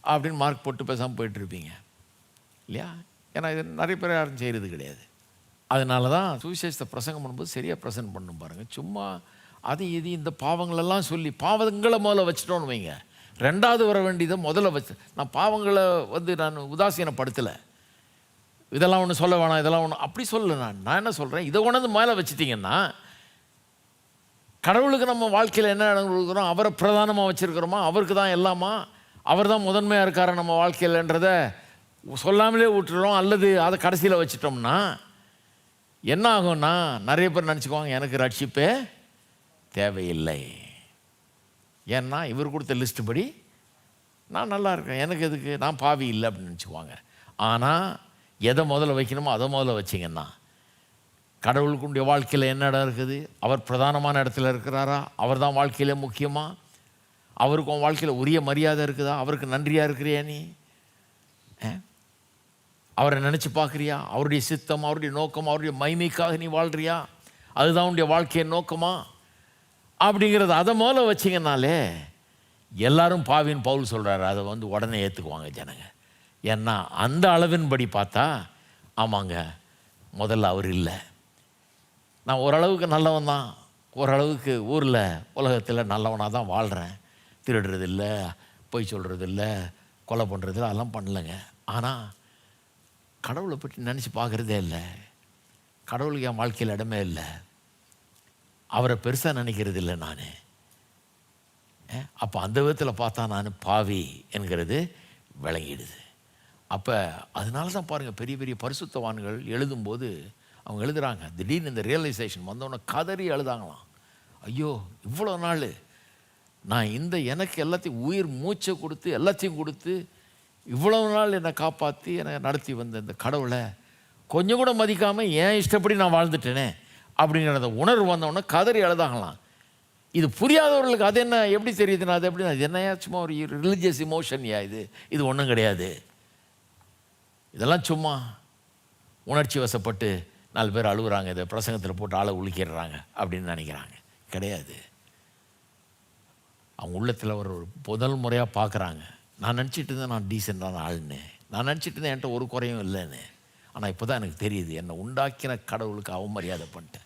A: அப்படின்னு மார்க் போட்டு பேசாமல் போயிட்டுருப்பீங்க இல்லையா? ஏன்னா இது நிறைய பேர் யாரும் செய்கிறது கிடையாது. அதனால தான் சுவிசேஷத்தை பிரசங்கம் பண்ணும்போது சரியாக பிரசன்ட் பண்ணணும் பாருங்கள். சும்மா அது இது இந்த பாவங்களெல்லாம் சொல்லி பாவங்களை முதல்ல வச்சுட்டோன்னு வைங்க, 2வது வர வேண்டியதை முதல்ல வச்சு. நான் பாவங்களை நான் உதாசீனப்படுத்தலை, இதெல்லாம் ஒன்று சொல்ல வேணாம், இதெல்லாம் ஒன்று அப்படி சொல்லலை. நான் என்ன சொல்கிறேன், இதை கொண்டு மேலே வச்சுட்டிங்கன்னா கடவுளுக்கு நம்ம வாழ்க்கையில் என்ன இடம் கொடுக்குறோம், அவரை பிரதானமாக வச்சுருக்கிறோமா, அவருக்கு தான் எல்லாமா, அவர் தான் முதன்மையாக இருக்கார் நம்ம வாழ்க்கையில்ன்றதை சொல்லாமலே விட்டுறோம். அல்லது அதை கடைசியில் வச்சிட்டோம்னா என்ன ஆகும்னா, நிறைய பேர் நினச்சிக்குவாங்க எனக்கு ரட்சிப்பே தேவையில்லை, ஏன்னா இவர் கொடுத்த லிஸ்ட்டு படி நான் நல்லா இருக்கேன், எனக்கு எதுக்கு, நான் பாவி இல்லை அப்படின்னு நினச்சிக்குவாங்க. ஆனால் எதை முதல்ல வைக்கணுமோ அதை முதல்ல வச்சிங்கன்னா கடவுளுக்குடைய வாழ்க்கையில் என்ன இடம் இருக்குது, அவர் பிரதானமான இடத்துல இருக்கிறாரா, அவர் தான் வாழ்க்கையிலே முக்கியமாக, அவருக்கு உன் வாழ்க்கையில் உரிய மரியாதை இருக்குதா, அவருக்கு நன்றியாக இருக்கிறியா, நீ அவரை நினச்சி பார்க்குறியா, அவருடைய சித்தம், அவருடைய நோக்கம், அவருடைய மகிமைக்காக நீ வாழ்கிறியா, அதுதான் உன்னுடைய வாழ்க்கையின் நோக்கமா அப்படிங்கிறது அதை முதல்ல வச்சிங்கனாலே எல்லாரும் பாவின்னு பவுல் சொல்கிறாரு, அதை உடனே ஏற்றுக்குவாங்க ஜனங்க. ஏன்னா அந்த அளவின்படி பார்த்தா ஆமாங்க முதல்ல அவர் இல்லை, நான் ஓரளவுக்கு நல்லவன் தான், ஓரளவுக்கு ஊரில் உலகத்தில் நல்லவனாக தான் வாழ்கிறேன், திருடுறது இல்லை, பொய் சொல்கிறது இல்லை, கொலை பண்ணுறது இல்லை, அதெல்லாம் பண்ணலைங்க. ஆனால் கடவுளை பற்றி நினச்சி பார்க்குறதே இல்லை, கடவுளுக்கு என் வாழ்க்கையில் இடமே இல்லை, அவரை பெருசாக நினைக்கிறது இல்லை நான். அப்போ அந்த விதத்தில் பார்த்தா நான் பாவி என்கிறது விளங்கிடுது. அப்போ அதனால தான் பாருங்கள், பெரிய பெரிய பரிசுத்தவான்கள் எழுதும்போது அவங்க எழுதுகிறாங்க, திடீர்னு இந்த ரியலைசேஷன் வந்தவொடனே கதறி எழுதாங்களாம். ஐயோ இவ்வளோ நாள் நான் எனக்கு எல்லாத்தையும் உயிர் மூச்சை கொடுத்து எல்லாத்தையும் கொடுத்து இவ்வளவு நாள் என்னை காப்பாற்றி என்னை நடத்தி வந்த இந்த கடவுளை கொஞ்சம் கூட மதிக்காமல் ஏன் இஷ்டப்படி நான் வாழ்ந்துட்டேனே அப்படிங்கிற அந்த உணர்வு வந்தவொடனே கதறி அழுதாகலாம். இது புரியாதவர்களுக்கு அது என்ன எப்படி தெரியுதுன்னா அது எப்படி அது என்னையா சும்மா ஒரு ரிலிஜியஸ் இமோஷன்யா இது ஒன்றும் கிடையாது, இதெல்லாம் சும்மா உணர்ச்சி வசப்பட்டு 4 பேர் அழுகுறாங்க, இதை பிரசங்கத்தில் போட்டு ஆளை உழுக்கிடுறாங்க அப்படின்னு நினைக்கிறாங்க. கிடையாது. அவங்க உள்ளத்தில் ஒரு முதல் முறையாக பார்க்குறாங்க. நான் நினச்சிட்டு இருந்தேன் நான் டீசெண்டான ஆளுன்னு, நான் நினச்சிட்டு இருந்தேன் என்கிட்ட ஒரு குறையும் இல்லைன்னு. ஆனால் இப்போ தான் எனக்கு தெரியுது என்னை உண்டாக்கின கடவுளுக்கு அவமரியாதை பண்ணிட்டேன்.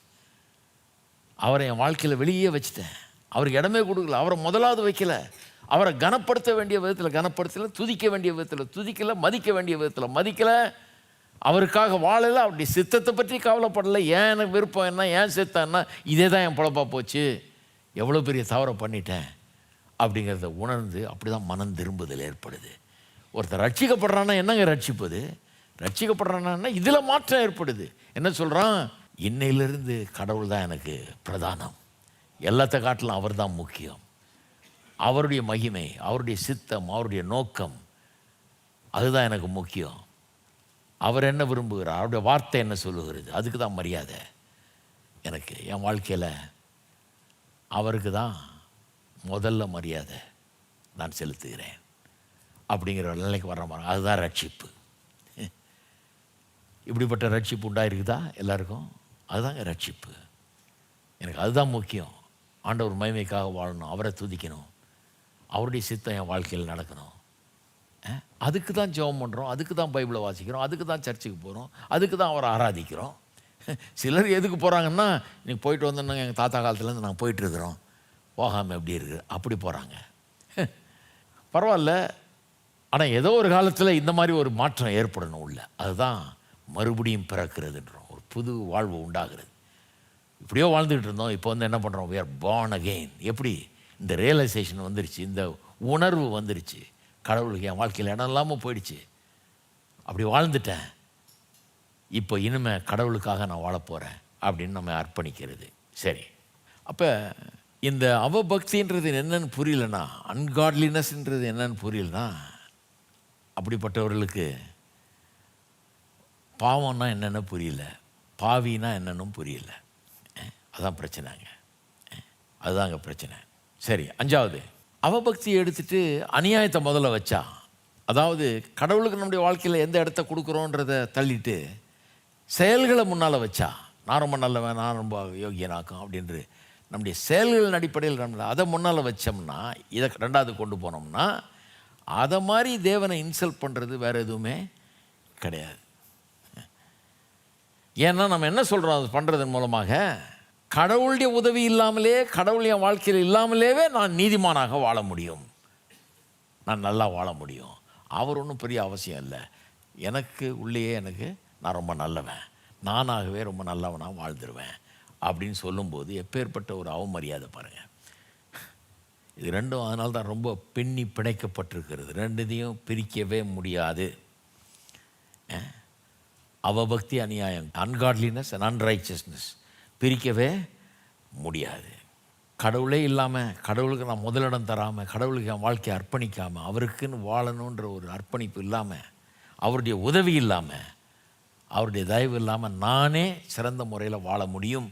A: அவரை என் வாழ்க்கையில் வெளியே வச்சுட்டேன். அவருக்கு இடமே கொடுக்கல, அவரை முதலாவது வைக்கல, அவரை கனப்படுத்த வேண்டிய விதத்தில் கனப்படுத்தலை, துதிக்க வேண்டிய விதத்தில் துதிக்கலை, மதிக்க வேண்டிய விதத்தில் மதிக்கலை, அவருக்காக வாழலை, அவருடைய சித்தத்தை பற்றி கவலைப்படலை. ஏன் எனக்கு விருப்பம் என்ன, ஏன் சித்தம் என்ன, இதே தான் என் பொழப்பா போச்சு, எவ்வளோ பெரிய தவறை பண்ணிட்டேன் அப்படிங்கிறத உணர்ந்து அப்படி தான் மனம் திரும்புதல் ஏற்படுது. ஒருத்தர் ரட்சிக்கப்படுறான்னா என்னங்க ரட்சிப்பது? ரட்சிக்கப்படுறான்னா இதில் மாற்றம் ஏற்படுது. என்ன சொல்கிறான்? இன்னையிலிருந்து கடவுள் தான் எனக்கு பிரதானம், எல்லாத்த காட்டிலும் அவர் தான் முக்கியம், அவருடைய மகிமை, அவருடைய சித்தம், அவருடைய நோக்கம் அதுதான் எனக்கு முக்கியம். அவர் என்ன விரும்புகிறார், அவருடைய வார்த்தை என்ன சொல்லுகிறது, அதுக்கு தான் மரியாதை எனக்கு. என் வாழ்க்கையில் அவருக்கு தான் முதல்ல மரியாதை நான் செலுத்துகிறேன் அப்படிங்கிற நிலைக்கு வர்ற மாதிரி அதுதான் ரட்சிப்பு. இப்படிப்பட்ட ரட்சிப்பு உண்டாயிருக்குதா எல்லாருக்கும்? அதுதாங்க ரட்சிப்பு. எனக்கு அதுதான் முக்கியம். ஆண்டவர் மகிமைக்காக வாழணும், அவரை துதிக்கணும், அவருடைய சித்தம் என் வாழ்க்கையில் நடக்கணும். அதுக்கு தான் ஜெபம் பண்ணுறோம், அதுக்கு தான் பைபிளை வாசிக்கிறோம், அதுக்கு தான் சர்ச்சுக்கு போகிறோம், அதுக்கு தான் அவரை ஆராதிக்கிறோம். சிலர் எதுக்கு போகிறாங்கன்னா, நீங்கள் போயிட்டு வந்தோன்னு எங்கள் தாத்தா காலத்துலேருந்து நாங்கள் போயிட்டுருக்குறோம், போகாமல் எப்படி இருக்குது அப்படி போகிறாங்க. பரவாயில்ல, ஆனால் ஏதோ ஒரு காலத்தில் இந்த மாதிரி ஒரு மாற்றம் ஏற்படணும் உள்ள. அதுதான் மறுபடியும் பிறக்கிறதுன்றோம், ஒரு புது வாழ்வு உண்டாகிறது. இப்படியோ வாழ்ந்துக்கிட்டு இருந்தோம், இப்போ என்ன பண்ணுறோம்? we are born again. எப்படி? இந்த ரியலைசேஷன் வந்துருச்சு, இந்த உணர்வு வந்துருச்சு, கடவுளுக்கு என் வாழ்க்கையில் இடம் இல்லாமல் போயிடுச்சு, அப்படி வாழ்ந்துட்டேன், இப்போ இனிமேல் கடவுளுக்காக நான் வாழப்போகிறேன் அப்படின்னு நம்ம அர்ப்பணிக்கிறது. சரி, அப்போ இந்த அவபக்தின்றது என்னன்னு புரியலன்னா, அன்காட்லினஸ்ன்றது என்னன்னு புரியலன்னா, அப்படிப்பட்டவர்களுக்கு பாவம்னா என்னென்னு புரியல, பாவினா என்னன்னு புரியல. அதுதான் பிரச்சனைங்க, அதுதாங்க பிரச்சனை. சரி, 5வது அவபக்தியை எடுத்துட்டு அநியாயத்தை முதல்ல வச்சா, அதாவது கடவுளுக்கு நம்முடைய வாழ்க்கையில் எந்த இடத்த கொடுக்குறோன்றதை தள்ளிட்டு செயல்களை முன்னால் வச்சா, நான் ரொம்ப நல்லவன், நான் ரொம்ப யோகியனாக்கும் அப்படின்று நம்முடைய செயல்களின் அடிப்படையில் நம்ம அதை முன்னால் வச்சோம்னா, இதை 2வது கொண்டு போனோம்னா, அதை மாதிரி தேவனை இன்சல்ட் பண்ணுறது வேறு எதுவுமே கிடையாது. ஏன்னா நம்ம என்ன சொல்கிறோம் அது பண்ணுறதன் மூலமாக? கடவுளுடைய உதவி இல்லாமலே, கடவுள் என் வாழ்க்கையில் இல்லாமலேவே நான் நீதிமானாக வாழ முடியும், நான் நல்லா வாழ முடியும். அவர் ஒன்றும் பெரிய அவசியம் இல்லை, எனக்கு உள்ளேயே நான் ரொம்ப நல்லவன், நானாகவே ரொம்ப நல்லவனாக வாழ்ந்துருவேன் அப்படின்னு சொல்லும்போது எப்பேற்பட்ட ஒரு அவமரியாதை பாருங்கள். இது ரெண்டும் அதனால தான் ரொம்ப பின்னி பிணைக்கப்பட்டிருக்கிறது. ரெண்டுத்தையும் பிரிக்கவே முடியாது. அவபக்தி, அநியாயம், அன்காட்லினஸ் அண்ட் அன்ரைச்சஸ்னஸ் பிரிக்கவே முடியாது. கடவுளே இல்லாமல், கடவுளுக்கு நான் முதலிடம் தராமல், கடவுளுக்கு என் வாழ்க்கையை அர்ப்பணிக்காமல், அவருக்குன்னு வாழணுன்ற ஒரு அர்ப்பணிப்பு இல்லாமல், அவருடைய உதவி இல்லாமல், அவருடைய தயவு இல்லாமல் நானே சிறந்த முறையில் வாழ முடியும்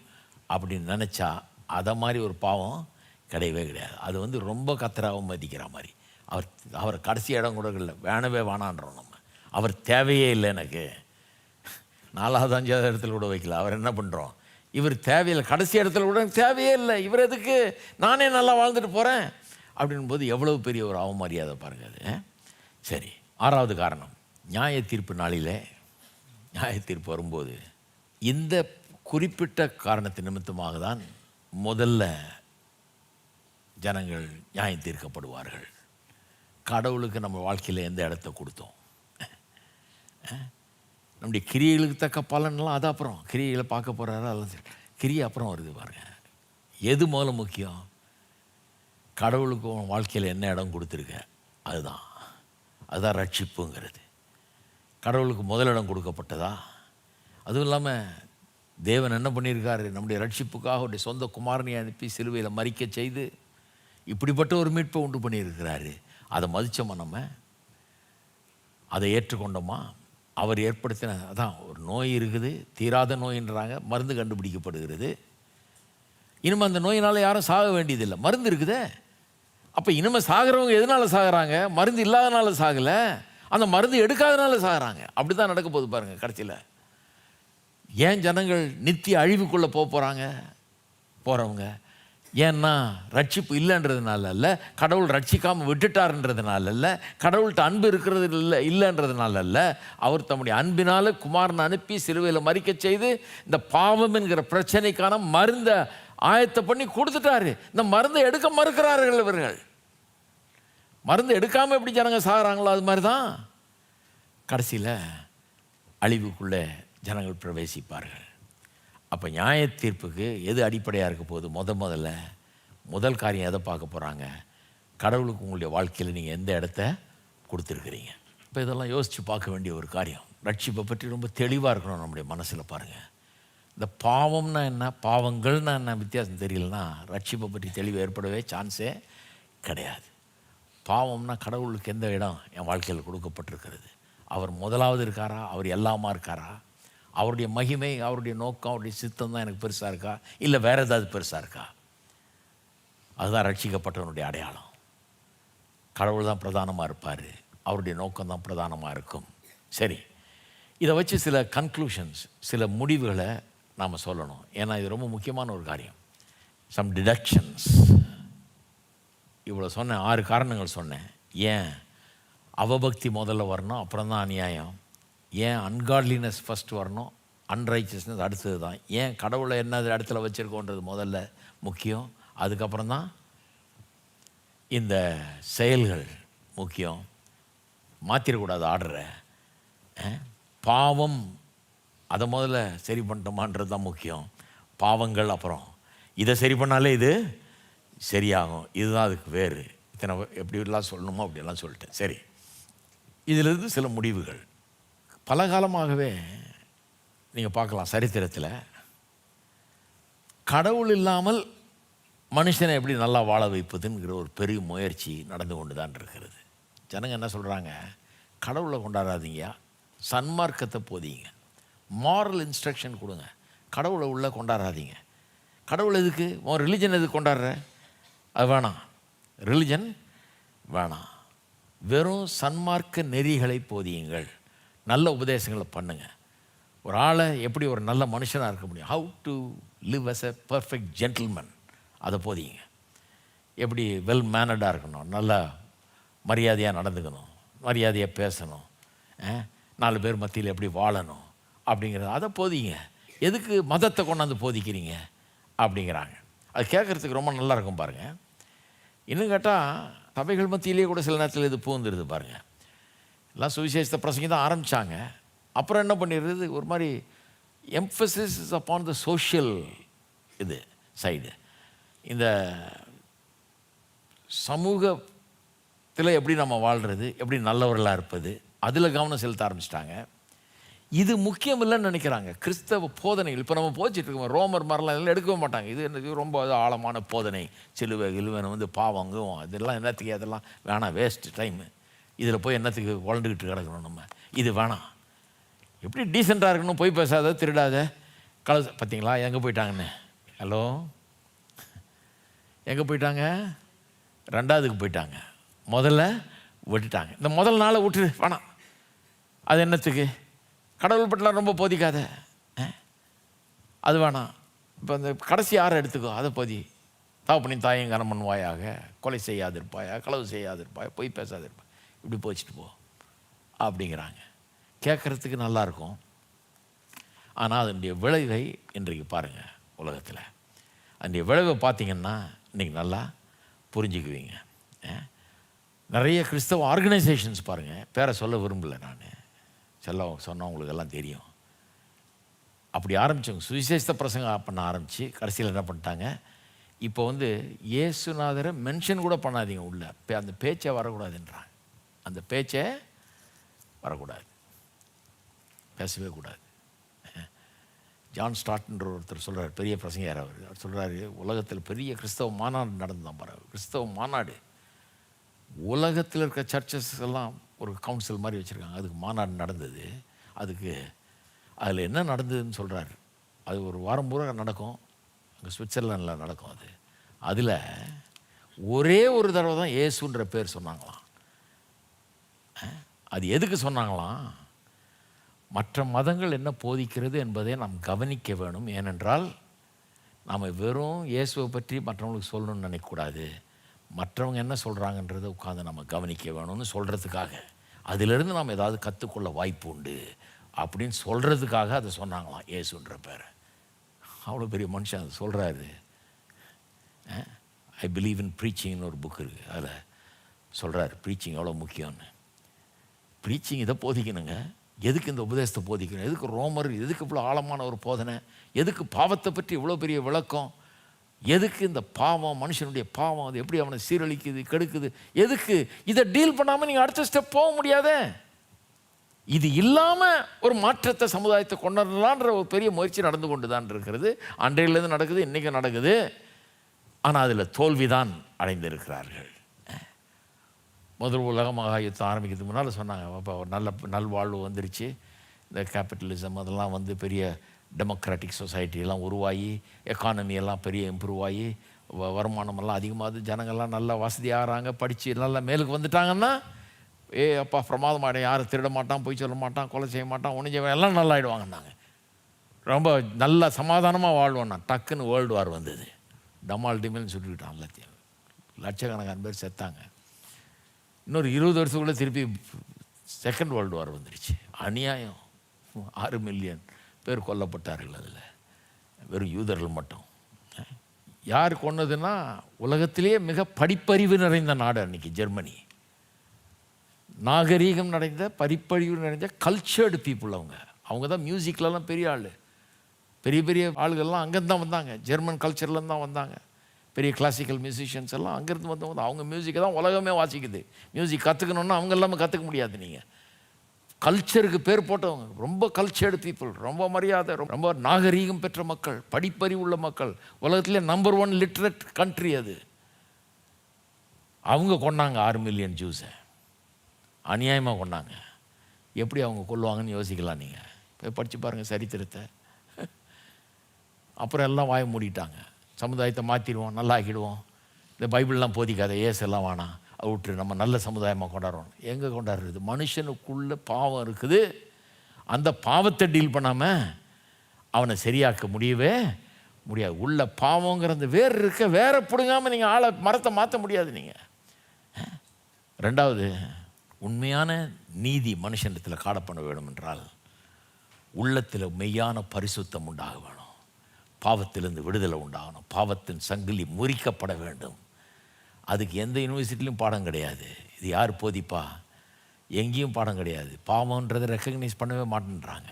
A: அப்படின்னு நினச்சா, அதை மாதிரி ஒரு பாவம் கிடையவே கிடையாது. அது ரொம்ப கத்தராகவும் மதிக்கிற மாதிரி. அவர் கடைசி இடம் கூட இல்லை, வேணவே வேணான்றோம் நம்ம. அவர் தேவையே இல்லை எனக்கு, 4வது 5வது இடத்துல கூட வைக்கல. அவர் என்ன பண்ணுறோம்? இவர் தேவையில்லை, கடைசி இடத்துல கூட தேவையே இல்லை, இவர் எதுக்கு, நானே நல்லா வாழ்ந்துட்டு போகிறேன் அப்படின் போது எவ்வளவு பெரிய ஒரு அவமரியாதை பாருங்கள் அது. சரி, 6வது காரணம், நியாய தீர்ப்பு நாளில் நியாய தீர்ப்பு வரும்போது இந்த குறிப்பிட்ட காரணத்தின் நிமித்தமாக தான் முதல்ல ஜனங்கள் நியாயம் தீர்க்கப்படுவார்கள். கடவுளுக்கு நம்ம வாழ்க்கையில் எந்த இடத்த கொடுத்தோம், நம்முடைய கிரியைகளுக்கு தக்க பலன்லாம் அது அப்புறம், கிரியைகளை பார்க்க போகிறாரா அதெல்லாம் கிரியை அப்புறம் வருது பாருங்க. எது முதல்ல முக்கியம்? கடவுளுக்கு வாழ்க்கையில் என்ன இடம் கொடுத்துருக்க, அதுதான் ரட்சிப்புங்கிறது. கடவுளுக்கு முதலிடம் கொடுக்கப்பட்டதா? அதுவும் இல்லாமல் தேவன் என்ன பண்ணியிருக்காரு? நம்முடைய ரட்சிப்புக்காக அவருடைய சொந்த குமாரனை அனுப்பி சிலுவையில் மரிக்க செய்து இப்படிப்பட்ட ஒரு மீட்பை உண்டு பண்ணியிருக்கிறாரு. அதை மதித்தோமா? நம்ம அதை ஏற்றுக்கொண்டோமா? அவர் ஏற்படுத்தின அதான் ஒரு நோய் இருக்குது, தீராத நோயின்றாங்க, மருந்து கண்டுபிடிக்கப்படுகிறது. இனிமேல் அந்த நோயினால் யாரும் சாக வேண்டியதில்லை, மருந்து இருக்குதே. அப்போ இனிமேல் சாகிறவங்க எதனால் சாகிறாங்க? மருந்து இல்லாதனால சாகலை, அந்த மருந்து எடுக்காதனால சாகிறாங்க. அப்படி தான் நடக்க போகுது பாருங்கள் கடைசியில். ஏன் ஜனங்கள் நித்திய அழிவுக்குள்ளே போகிறாங்க? போகிறவங்க ஏன்னா ரட்சிப்பு இல்லைன்றதுனால இல்லை, கடவுள் ரட்சிக்காமல் விட்டுட்டார்ன்றதுனால இல்லை, கடவுள்கிட்ட அன்பு இருக்கிறது இல்லைன்றதுனால இல்லை, அவர் தம்முடைய அன்பினால் குமாரனை அனுப்பி சிலுவையில் மரிக்க செய்து இந்த பாவம் என்கிற பிரச்சனைக்கான மருந்தை ஆயத்தை பண்ணி கொடுத்துட்டாரு. இந்த மருந்தை எடுக்க மறுக்கிறார்கள் இவர்கள். மருந்து எடுக்காமல் எப்படி ஜனங்க சாகிறாங்களோ அது மாதிரி தான் கடைசியில் அழிவுக்குள்ளே ஜனங்கள் பிரவேசிப்பார்கள். அப்போ நியாய தீர்ப்புக்கு எது அடிப்படையாக இருக்க போகுது? முதல் காரியம் எதை பார்க்க போகிறாங்க? கடவுளுக்கு உங்களுடைய வாழ்க்கையில் நீங்கள் எந்த இடத்த கொடுத்துருக்குறீங்க. இப்போ இதெல்லாம் யோசித்து பார்க்க வேண்டிய ஒரு காரியம். ரட்சிப்பை பற்றி ரொம்ப தெளிவாக இருக்கணும் நம்முடைய மனசில். பாருங்கள், இந்த பாவம்னா என்ன, பாவங்கள்னா என்ன வித்தியாசம் தெரியலன்னா ரட்சிப்பை பற்றி தெளிவு ஏற்படவே சான்ஸே கிடையாது. பாவம்னா கடவுளுக்கு எந்த இடம் என் வாழ்க்கையில் கொடுக்கப்பட்டிருக்கிறது? அவர் முதலாவது இருக்காரா? அவர் எல்லாமா இருக்காரா? அவருடைய மகிமை, அவருடைய நோக்கம், அவருடைய சித்தம் தான் எனக்கு பெருசாக இருக்கா, இல்லை வேறு ஏதாவது பெருசாக இருக்கா? அதுதான் ரட்சிக்கப்பட்டவனுடைய அடையாளம். கடவுள் தான் பிரதானமாக இருப்பார், அவருடைய நோக்கம் தான் பிரதானமாக இருக்கும். சரி, இதை வச்சு சில கன்க்ளூஷன்ஸ், சில முடிவுகளை நாம் சொல்லணும். ஏன்னா இது ரொம்ப முக்கியமான ஒரு காரியம். Some deductions. இவ்வளோ சொன்னேன், 6 காரணங்கள் சொன்னேன். ஏன் அவபக்தி முதல்ல வரணும், அப்புறம் தான் அநியாயம். ஏன் அன்காட்லினஸ் ஃபஸ்ட் வரணும், அன்ரைச்சஸ்னஸ் அடுத்தது தான். ஏன் கடவுளை என்ன இடத்துல வச்சுருக்கோன்றது முதல்ல முக்கியம், அதுக்கப்புறம் தான் இந்த செயல்கள் முக்கியம். மாற்றிடக்கூடாது ஆர்டரை. பாவம் அதை முதல்ல சரி பண்ணிட்டோமான்றது தான் முக்கியம். பாவங்கள் அப்புறம். இதை சரி பண்ணாலே இது சரியாகும், இதுதான் அதுக்கு வேறு. இத்தனை எப்படிலாம் சொல்லணுமோ அப்படியெல்லாம் சொல்லிட்டேன். சரி, இதிலிருந்து சில முடிவுகள். பல காலமாகவே நீங்கள் பார்க்கலாம் சரித்திரத்தில், கடவுள் இல்லாமல் மனுஷனை எப்படி நல்லா வாழ வைப்பதுங்கிற ஒரு பெரிய முயற்சி நடந்து கொண்டு தான் இருக்கிறது. ஜனங்க என்ன சொல்கிறாங்க? கடவுளை கொண்டாடாதீங்க, சன்மார்க்கத்தை போதிங்க, மாரல் இன்ஸ்ட்ரக்ஷன் கொடுங்க, கடவுளை உள்ளே கொண்டாடாதீங்க. கடவுள் எதுக்கு? உன் ரிலிஜன் எதுக்கு கொண்டாடுற? அது வேணாம், ரிலிஜன் வேணாம். வெறும் சன்மார்க்க நெறிகளை போதியுங்கள், நல்ல உபதேசங்களை பண்ணுங்கள். ஒரு ஆளை எப்படி ஒரு நல்ல மனுஷனாக இருக்க முடியும், how to live as a perfect gentleman, அதை போதிங்க. எப்படி வெல் மேனர்டாக இருக்கணும், நல்லா மரியாதையாக நடந்துக்கணும், மரியாதையாக பேசணும், 4 பேர் மத்தியில் எப்படி வாழணும் அப்படிங்கிறத அதை போதிங்க. எதுக்கு மதத்தை கொண்டாந்து போதிக்கிறீங்க அப்படிங்கிறாங்க. அது கேட்குறதுக்கு ரொம்ப நல்லா இருக்கும் பாருங்கள். இன்னும் கேட்டால் சபைகள் மத்தியிலேயே கூட சில நேரத்தில் இது பூந்துருது பாருங்கள். எல்லாம் சுவிசேஷத்தை பிரசங்கி தான் ஆரம்பித்தாங்க, அப்புறம் என்ன பண்ணிடுறது, ஒரு மாதிரி Mphasis is upon the social இது சைடு. இந்த சமூகத்தில் எப்படி நம்ம வாழ்கிறது, எப்படி நல்லவர்களாக இருப்பது, அதில் கவனம் செலுத்த ஆரம்பிச்சிட்டாங்க. இது முக்கியம் இல்லைன்னு நினைக்கிறாங்க. கிறிஸ்தவ போதனைகள் இப்போ நம்ம போச்சிட்டு இருக்கோம், ரோமர் மாதிரிலாம் இதெல்லாம் எடுக்கவே மாட்டாங்க. இது ரொம்ப ஆழமான போதனை, சிலுவை கிலுவனை பாவங்கும் இதெல்லாம் என்னத்துக்கு, அதெல்லாம் வேணாம், வேஸ்ட் டைமு, இதில் போய் என்னத்துக்கு வளர்ந்துக்கிட்டு கிடக்கணும் நம்ம, இது வேணாம். எப்படி டீசெண்டாக இருக்கணும், போய் பேசாத, திருடாத, பார்த்தீங்களா எங்கே போயிட்டாங்கன்னு. ஹலோ, எங்கே போயிட்டாங்க? 2வதுக்கு போயிட்டாங்க. முதல்ல விட்டுட்டாங்க. இந்த முதல் நாளை விட்டுரு, வேணாம், அது என்னத்துக்கு, கடவுள் பட்டலாம் ரொம்ப போதிக்காத, அது வேணாம். இப்போ அந்த கடைசி 6 எடுத்துக்கோ, அதை போதி. தாப்பனின் தாயும் கணவன் வாயாக, கொலை செய்யாதிருப்பாயா, களவு செய்யாதிருப்பாயா, பொய் பேசாதிருப்பாய், இப்படி போச்சுட்டு போ அப்படிங்கிறாங்க. கேட்குறதுக்கு நல்லாயிருக்கும், ஆனால் அதனுடைய விளைவை இன்றைக்கு பாருங்கள் உலகத்தில். அதனுடைய விளைவை பார்த்திங்கன்னா இன்றைக்கி நல்லா புரிஞ்சுக்குவீங்க. நிறைய கிறிஸ்தவ ஆர்கனைசேஷன்ஸ் பாருங்கள், பேரை சொல்ல விரும்பலை நான், சொன்னால் உங்களுக்கு எல்லாம் தெரியும். அப்படி ஆரம்பித்தவங்க சுவிசேஷ பிரசங்கம் பண்ண ஆரம்பித்து கடைசியில் என்ன பண்ணிட்டாங்க, இப்போ இயேசுநாதரை மென்ஷன் கூட பண்ணாதீங்க உள்ள, அந்த பேச்சை வரக்கூடாதுன்றாங்க. அந்த பேச்சை வரக்கூடாது, பேசவே கூடாது. ஜான் ஸ்டார்ட்ன்ற ஒருத்தர் சொல்கிறார், பெரிய பிரசங்கர் அவர் சொல்கிறாரு, உலகத்தில் பெரிய கிறிஸ்தவ மாநாடு நடந்துதான் பாரு, கிறிஸ்தவ மாநாடு. உலகத்தில் இருக்க சர்ச்சஸ் எல்லாம் ஒரு கவுன்சில் மாதிரி வச்சுருக்காங்க, அதுக்கு மாநாடு நடந்தது. அதில் என்ன நடந்ததுன்னு சொல்கிறாரு. அது ஒரு வாரம் பூரா நடக்கும், அங்கே சுவிட்சர்லாண்டில் நடக்கும். அதில் ஒரே ஒரு தடவை தான் இயேசுன்ற பேர் சொன்னாங்களாம். அது எதுக்கு சொன்னாங்களாம்? மற்ற மதங்கள் என்ன போதிக்கிறது என்பதை நாம் கவனிக்க வேணும். ஏனென்றால் நாம் வெறும் இயேசுவை பற்றி மற்றவங்களுக்கு சொல்லணும்னு நினைக்கக்கூடாது. மற்றவங்க என்ன சொல்கிறாங்கன்றதை உட்காந்து நம்ம கவனிக்க வேணும்னு சொல்கிறதுக்காக, அதிலிருந்து நாம் ஏதாவது கற்றுக்கொள்ள வாய்ப்பு உண்டு அப்படின்னு சொல்கிறதுக்காக அதை சொன்னாங்களாம், இயேசுன்ற பேரை. அவ்வளோ பெரிய மனுஷன் அதை சொல்கிறாரு. ஐ பிலீவ் இன் ப்ரீச்சிங்னு ஒரு புக் இருக்குது, அதில் சொல்கிறார் ப்ரீச்சிங் எவ்வளோ முக்கியம்னு. ப்ரீச்சிங் இதை போதிக்கணுங்க. எதுக்கு இந்த உபதேசத்தை போதிக்கணும்? எதுக்கு ரோமர்? எதுக்கு இவ்வளோ ஆழமான ஒரு போதனை? எதுக்கு பாவத்தை பற்றி இவ்வளோ பெரிய விளக்கம்? எதுக்கு இந்த பாவம், மனுஷனுடைய பாவம் அது எப்படி அவனை சீரழிக்குது, கெடுக்குது? எதுக்கு இதை டீல் பண்ணாமல் நீங்கள் அடுத்த ஸ்டெப் போக முடியாதே? இது இல்லாமல் ஒரு மாற்றத்தை சமுதாயத்தை கொண்டாடலான்ற ஒரு பெரிய முயற்சி நடந்து கொண்டு தான் இருக்கிறது. அன்றையிலேருந்து நடக்குது, இன்றைக்கும் நடக்குது. ஆனால் அதில் தோல்விதான் அடைந்திருக்கிறார்கள். முதல் உலக மகா யுத்தம் ஆரம்பிக்கிறதுக்கு முன்னால் சொன்னாங்க, அப்போ நல்ல நல்வாழ்வு வந்துருச்சு, இந்த கேபிட்டலிசம் அதெல்லாம் வந்து பெரிய டெமோக்ராட்டிக் சொசைட்டியெல்லாம் உருவாகி, எக்கானமியெல்லாம் பெரிய இம்ப்ரூவ் ஆகி, வருமானமெல்லாம் அதிகமாகுது, ஜனங்கள்லாம் நல்லா வசதியாகிறாங்க, படித்து நல்லா மேலுக்கு வந்துட்டாங்கன்னா, அப்பா பிரமாதமாகிடும், யாரும் திருட மாட்டான், பொய் சொல்ல மாட்டான், கொலை செய்ய மாட்டான், ஒன்றும் செய்ய எல்லாம் நல்லா ஆகிடுவாங்கன்னாங்க. ரொம்ப நல்லா சமாதானமாக வாழ்வோன்னா டக்குன்னு வேர்ல்டு வார் வந்தது. டமால் டிமில்னு சுட்டுக்கிட்டான் எல்லாத்தையும். லட்சக்கணக்கான பேர் செத்தாங்க. இன்னொரு 20 வருஷத்துக்குள்ளே திருப்பி செகண்ட் வேர்ல்டு வார் வந்துடுச்சு. அநியாயம். 6 மில்லியன் பேர் கொல்லப்பட்டார்கள். அதில் வெறும் யூதர்கள் மட்டும். யார் கொன்னதுன்னா, உலகத்திலேயே மிக படிப்பறிவு நிறைந்த நாடு அன்றைக்கி ஜெர்மனி. நாகரீகம் நிறைந்த, படிப்பறிவு நிறைந்த கல்ச்சர்டு பீப்புள். அவங்க தான் மியூசிக்லலாம் பெரிய ஆள். பெரிய பெரிய ஆளுகள்லாம் அங்கேருந்து தான் வந்தாங்க, ஜெர்மன் கல்ச்சர்லேருந்து தான் வந்தாங்க. பெரிய கிளாசிக்கல் மியூசிஷியன்ஸ் எல்லாம் அங்கேருந்து வந்தவங்க. அவங்க மியூசிக்கை தான் உலகமே வாசிக்குது. மியூசிக் கற்றுக்கணுன்னா அவங்க எல்லாமே கற்றுக்க முடியாது. நீங்கள் கல்ச்சருக்கு பேர் போட்டவங்க, ரொம்ப கல்ச்சர்டு பீப்புள், ரொம்ப மரியாதை, ரொம்ப நாகரீகம் பெற்ற மக்கள், படிப்பறிவு உள்ள மக்கள், உலகத்திலே நம்பர் 1 லிட்ரேட் கண்ட்ரி அது. அவங்க கொண்டாங்க 6 மில்லியன் ஜூஸை, அநியாயமாக கொண்டாங்க. எப்படி அவங்க கொல்லுவாங்கன்னு யோசிக்கலாம். நீங்கள் போய் படித்து பாருங்கள் சரித்திரத்தை. அப்புறம் எல்லாம் வாய மூடிட்டாங்க. சமுதாயத்தை மாற்றிடுவோம், நல்லா ஆக்கிடுவோம், இந்த பைபிள்லாம் போதிக்காத, ஏசெல்லாம் வேணாம், அதை விட்டு நம்ம நல்ல சமுதாயமாக கொண்டாடுறோம். எங்கே கொண்டாடுறது? மனுஷனுக்குள்ளே பாவம் இருக்குது. அந்த பாவத்தை டீல் பண்ணாமல் அவனை சரியாக்க முடியவே முடியாது. உள்ள பாவங்கிற அந்த வேர் இருக்க, வேற பிடுங்காமல் நீங்கள் ஆளை மரத்தை மாற்ற முடியாது. நீங்கள் ரெண்டாவது, உண்மையான நீதி மனுஷனத்தில் காணப்பட வேண்டும் என்றால் உள்ளத்தில் மெய்யான பரிசுத்தம் உண்டாக வேணும். பாவத்திலிருந்து விடுதலை உண்டாகணும். பாவத்தின் சங்கிலி முறிக்கப்பட வேண்டும். அதுக்கு எந்த யூனிவர்சிட்டிலையும் பாடம் கிடையாது. இது யார் போதிப்பா? எங்கேயும் பாடம் கிடையாது. பாவன்றதை ரெக்கக்னைஸ் பண்ணவே மாட்டேன்றாங்க.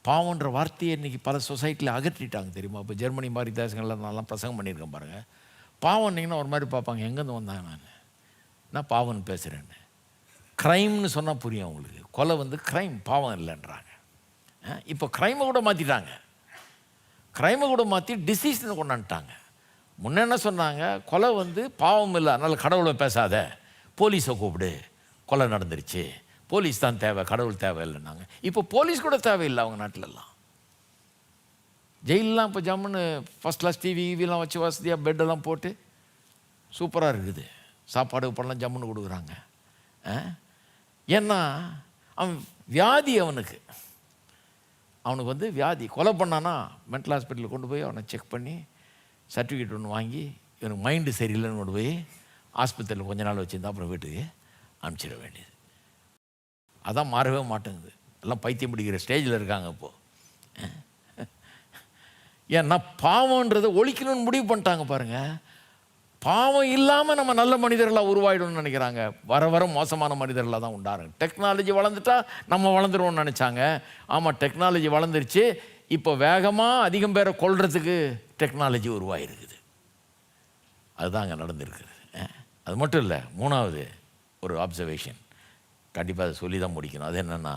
A: பாவன்ற வார்த்தையை இன்றைக்கி பல சொசைட்டியில் அகற்றிட்டாங்க, தெரியுமா? இப்போ ஜெர்மனி மாதிரி தேசங்களில் நல்லா பிரசங்கம் பண்ணியிருக்கேன் பாருங்கள். பாவம்னீங்கன்னா ஒரு மாதிரி பார்ப்பாங்க, எங்கேருந்து வந்தாங்க நான் பாவம்னு பேசுகிறேன்னு. க்ரைம்னு சொன்னால் புரியும் அவங்களுக்கு. கொலை வந்து க்ரைம், பாவம் இல்லைன்றாங்க. இப்போ க்ரைமை கூட மாற்றிட்டாங்க. க்ரைமை கூட மாற்றி டிசீஸ்னு கொண்டாந்துட்டாங்க. முன்ன என்ன சொன்னாங்க? கொலை வந்து பாவம் இல்லை, அதனால் கடவுளை பேசாத, போலீஸை கூப்பிடு, கொலை நடந்துருச்சு, போலீஸ் தான் தேவை, கடவுள் தேவை இல்லைன்னாங்க. இப்போ போலீஸ் கூட தேவையில்லை அவங்க நாட்டிலெல்லாம். ஜெயிலெலாம் இப்போ ஜம்முன்னு ஃபஸ்ட் கிளாஸ் டிவிலாம் வச்சு வசதியாக பெட்டெல்லாம் போட்டு சூப்பராக இருக்குது. சாப்பாடு பண்ணலாம் ஜம்முன்னு கொடுக்குறாங்க. ஏன்னா அவன் வியாதி, அவனுக்கு வந்து வியாதி. கொலை பண்ணானா மென்டல் ஹாஸ்பிட்டலில் கொண்டு போய் அவனை செக் பண்ணி சர்டிஃபிகேட் ஒன்று வாங்கி, இவனுக்கு மைண்டு சரியில்லைன்னு கொண்டு போய் ஆஸ்பத்திரியில் கொஞ்ச நாள் வச்சுருந்தா அப்புறம் வீட்டுக்கு அனுப்பிச்சிட வேண்டியது. அதான் மாறவே மாட்டேங்குது. எல்லாம் பைத்தியம் பிடிக்கிற ஸ்டேஜில் இருக்காங்க இப்போது. ஏன்னா பாவன்றதை ஒழிக்கணும்னு முடிவு பண்ணிட்டாங்க பாருங்கள். பாவம் இல்லாமல் நம்ம நல்ல மனிதர்களாக உருவாயிடணும்னு நினைக்கிறாங்க. வர வர மோசமான மனிதர்களாக தான் உண்டாருங்க. டெக்னாலஜி வளர்ந்துட்டா நம்ம வளர்ந்துருவோம்னு நினச்சாங்க. ஆமாம், டெக்னாலஜி வளர்ந்துருச்சு. இப்போ வேகமாக அதிகம் பேரை கொல்றதுக்கு டெக்னாலஜி உருவாகிருக்குது. அதுதான் அங்கே நடந்துருக்குது. அது மட்டும் இல்லை, மூணாவது ஒரு அப்சர்வேஷன் கண்டிப்பாக அதை சொல்லி தான் முடிக்கணும். அது என்னென்னா,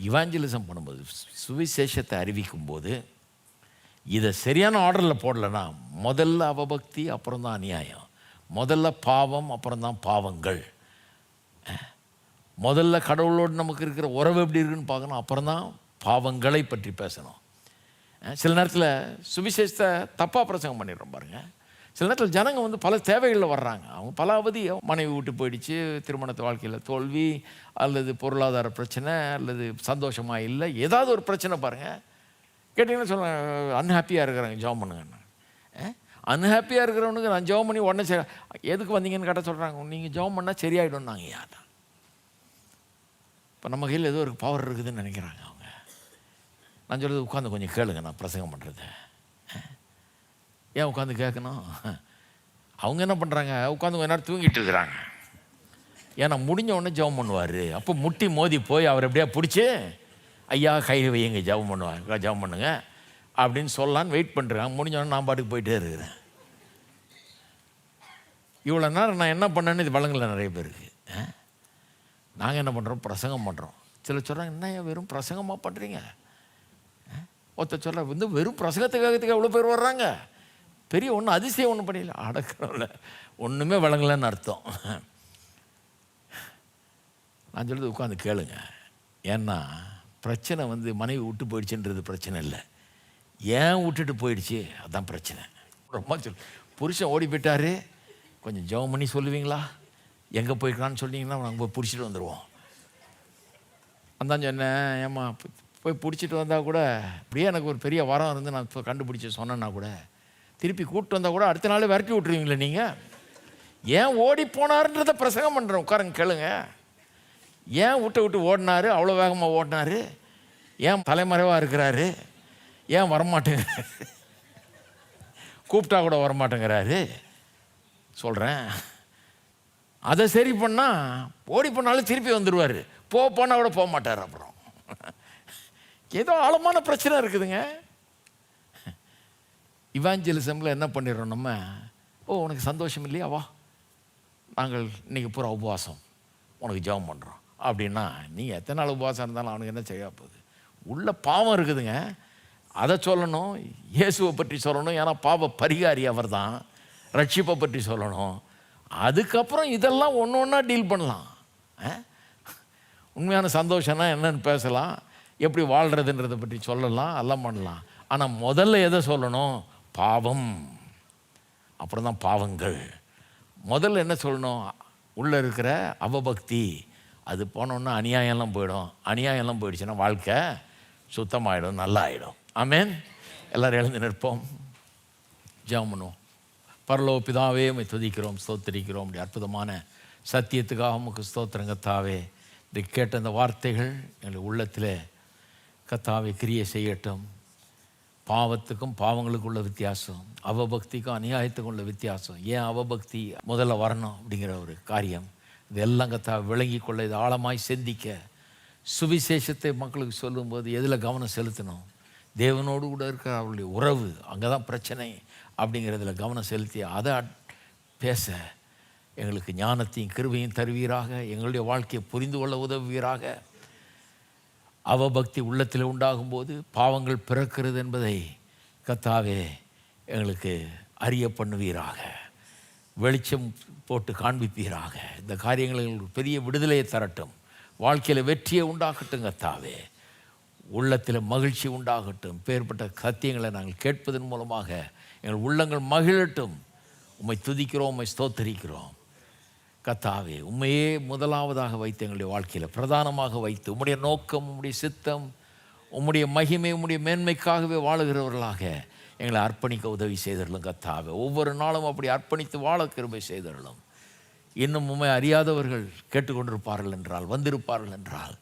A: இவாஞ்சலிசம் பண்ணும்போது, சுவிசேஷத்தை அறிவிக்கும்போது இதை சரியான ஆர்டரில் போடலைன்னா முதல்ல அவபக்தி, அப்புறம் தான் அநியாயம், முதல்ல பாவம், அப்புறம் தான் பாவங்கள், முதல்ல கடவுளோடு நமக்கு இருக்கிற உறவு எப்படி இருக்குன்னு பார்க்கணும், அப்புறம் தான் பாவங்களை பற்றி பேசணும். சில நேரத்தில் சுவிசேஷத்தை தப்பாக பிரசங்கம் பண்ணிடுறோம் பாருங்கள். சில நேரத்தில் ஜனங்க பல தேவைகளில் வர்றாங்க. அவங்க பல அவதி, மனைவி விட்டு போயிடுச்சு, திருமணத்து வாழ்க்கையில் தோல்வி, அல்லது பொருளாதார பிரச்சனை, அல்லது சந்தோஷமாக இல்லை, ஏதாவது ஒரு பிரச்சனை பாருங்கள். கேட்டிங்கன்னா சொல்லுங்கள், அன்ஹாப்பியாக இருக்கிறாங்க, ஜெபம் பண்ணுங்கன்னு. அன்ஹாப்பியாக இருக்கிறவனுக்கு நான் ஜெபம் பண்ணி உடனே சரி எதுக்கு வந்தீங்கன்னு கேட்டால் சொல்கிறாங்க, நீங்கள் ஜெபம் பண்ணால் சரியாயிடும். நாங்கள் யார் இப்போ நம்ம கையில் ஏதோ ஒரு பவர் இருக்குதுன்னு நினைக்கிறாங்க அவங்க. நான் சொல்கிறது உட்காந்து கொஞ்சம் கேளுங்க, நான் பிரசங்கம் பண்ணுறது. ஏன் உட்காந்து கேட்கணும்? அவங்க என்ன பண்ணுறாங்க, உட்காந்து கொஞ்ச நேரம் தூங்கிட்டு இருக்கிறாங்க. ஏன்னா முடிஞ்ச உடனே ஜெபம் பண்ணுவார். அப்போ முட்டி மோதி போய் அவர் எப்படியா பிடிச்சி, ஐயா கை வையுங்க, ஜெபம் பண்ணுவாங்க, ஜெபம் பண்ணுங்க அப்படின்னு சொல்லலான்னு வெயிட் பண்ணுறேன். முடிஞ்ச உடனே நான் பாட்டுக்கு போயிட்டே இருக்கிறேன். இவ்வளோ நேரம் நான் என்ன பண்ணேன்னு இது வழங்கல நிறைய பேருக்கு. நாங்கள் என்ன பண்ணுறோம், பிரசங்கம் பண்ணுறோம். சிலர் சொல்கிறாங்க, என்ன வெறும் பிரசங்கமாக பண்ணுறீங்க? ஒருத்தர் சொல்கிற வெறும் பிரசங்கத்துக்காகத்துக்கு எவ்வளோ பேர் வர்றாங்க, பெரிய ஒன்றும் அதிசயம் ஒன்றும் பண்ணிடல, அடக்கிறோம்ல, ஒன்றுமே வழங்கலைன்னு அர்த்தம். நான் சொல்கிறது உட்காந்து கேளுங்க. ஏன்னா பிரச்சனை மனைவி விட்டு போயிடுச்சுன்றது பிரச்சனை இல்லை, ஏன் விட்டுட்டு போயிடுச்சு அதுதான் பிரச்சனை. ரொம்ப புருஷன் ஓடி போயிட்டாரு, கொஞ்சம் ஜெபம் பண்ணி சொல்லுவீங்களா, எங்கே போயிருக்கான்னு சொன்னீங்கன்னா நாங்கள் போய் பிடிச்சிட்டு வந்துடுவோம். அதான் சொன்னேன், ஏம்மா போய் பிடிச்சிட்டு வந்தால் கூட அப்படியே எனக்கு ஒரு பெரிய வரம் இருந்து நான் இப்போ கண்டுபிடிச்சி சொன்னேன்னா கூட திருப்பி கூப்பிட்டு வந்தால் கூட அடுத்த நாள் விரட்டி விட்ருவீங்களே நீங்கள். ஏன் ஓடி போனாருன்றதை பிரசங்கம் பண்ணுறேன், உட்காருங்க கேளுங்க. ஏன் விட்டு ஓடினாரு, அவ்வளோ வேகமாக ஓடினாரு, ஏன் தலைமறைவாக இருக்கிறாரு, ஏன் வரமாட்டேங்கிறாரு, கூப்பிட்டா கூட வரமாட்டேங்கிறாரு சொல்கிறேன். அதை சரி பண்ணால் ஓடி போனாலும் திருப்பி வந்துடுவார், போனால் கூட போக மாட்டார். அப்புறம் ஏதோ ஆழமான பிரச்சனை இருக்குதுங்க. இவாஞ்சலிசமில் என்ன பண்ணிடுறோம் நம்ம, உனக்கு சந்தோஷம் இல்லையா, வா நாங்கள் இன்றைக்கி பூரா உபவாசம், உனக்கு ஜெபம் பண்ணுறோம் அப்படின்னா, நீங்கள் எத்தனை நாள் உபவாசம் இருந்தாலும் அவனுக்கு என்ன செய்ய போகுது? உள்ள பாவம் இருக்குதுங்க, அதை சொல்லணும். இயேசுவை பற்றி சொல்லணும், ஏன்னா பாவ பரிகாரி அவர் தான். ரட்சிப்பை பற்றி சொல்லணும். அதுக்கப்புறம் இதெல்லாம் ஒன்று ஒன்றா டீல் பண்ணலாம். உண்மையான சந்தோஷம்னா என்னன்னு பேசலாம், எப்படி வாழ்கிறதுன்றதை பற்றி சொல்லலாம், எல்லாம் பண்ணலாம். ஆனால் முதல்ல எதை சொல்லணும், பாவம், அப்புறம் தான் பாவங்கள். முதல்ல என்ன சொல்லணும், உள்ளே இருக்கிற அவபக்தி, அது போனோன்னா அநியாயம்லாம் போயிடும். அநியாயம்லாம் போயிடுச்சுன்னா வாழ்க்கை சுத்தமாகிடும், நல்லா ஆகிடும். ஆமேன். எல்லோரும் எழுந்து நிற்போம், ஜெபம் பண்ணுவோம். பரலோக பிதாவே, உம்மை துதிக்கிறோம், ஸ்தோத்திரிக்கிறோம். அப்படி அற்புதமான சத்தியத்துக்காக உமக்கு ஸ்தோத்திரம் கத்தாவே. இதை கேட்ட அந்த வார்த்தைகள் எங்கள் உள்ளத்தில் கத்தாவே கிரியை செய்யட்டும். பாவத்துக்கும் பாவங்களுக்கும் உள்ள வித்தியாசம், அவபக்திக்கும் அநியாயத்துக்கும் உள்ள வித்தியாசம், ஏன் அவபக்தி முதல்ல வரணும் அப்படிங்கிற ஒரு காரியம், இதெல்லாம் கத்தாவை விளங்கி கொள்ள, இது ஆழமாய் சிந்திக்க, சுவிசேஷத்தை மக்களுக்கு சொல்லும்போது எதில் கவனம் செலுத்தணும், தேவனோடு கூட இருக்கிற அவருடைய உறவு, அங்கே தான் பிரச்சனை அப்படிங்கிறதுல கவனம் செலுத்தி அதை பேச எங்களுக்கு ஞானத்தையும் கிருபையும் தருவீராக. எங்களுடைய வாழ்க்கையை புரிந்து கொள்ள உதவுவீராக. அவபக்தி உள்ளத்தில் உண்டாகும்போது பாவங்கள் பிறக்கிறது என்பதை கத்தாவே எங்களுக்கு அறிய பண்ணுவீராக, வெளிச்சம் போட்டு காண்பிப்பீராக. இந்த காரியங்கள் எங்களுக்கு பெரிய விடுதலையை தரட்டும், வாழ்க்கையில் வெற்றியை உண்டாகட்டும் கத்தாவே, உள்ளத்தில் மகிழ்ச்சி உண்டாகட்டும். பேர்பட்ட சத்தியங்களை நாங்கள் கேட்பதன் மூலமாக எங்கள் உள்ளங்கள் மகிழட்டும். உம்மை துதிக்கிறோம், உம்மை ஸ்தோத்தரிக்கிறோம் கத்தாவே. உண்மையே முதலாவதாக வைத்து எங்களுடைய வாழ்க்கையில் பிரதானமாக வைத்து உம்முடைய நோக்கம், உம்முடைய சித்தம், உம்முடைய மகிமை, உம்முடைய மேன்மைக்காகவே வாழுகிறவர்களாக எங்களை அர்ப்பணிக்க உதவி செய்தரலும் கத்தாவே. ஒவ்வொரு நாளும் அப்படி அர்ப்பணித்து வாழ கிருபை செய்தரலும். இன்னும் உம்மை அறியாதவர்கள் கேட்டுக்கொண்டிருப்பார்கள் என்றால், வந்திருப்பார்கள் என்றால்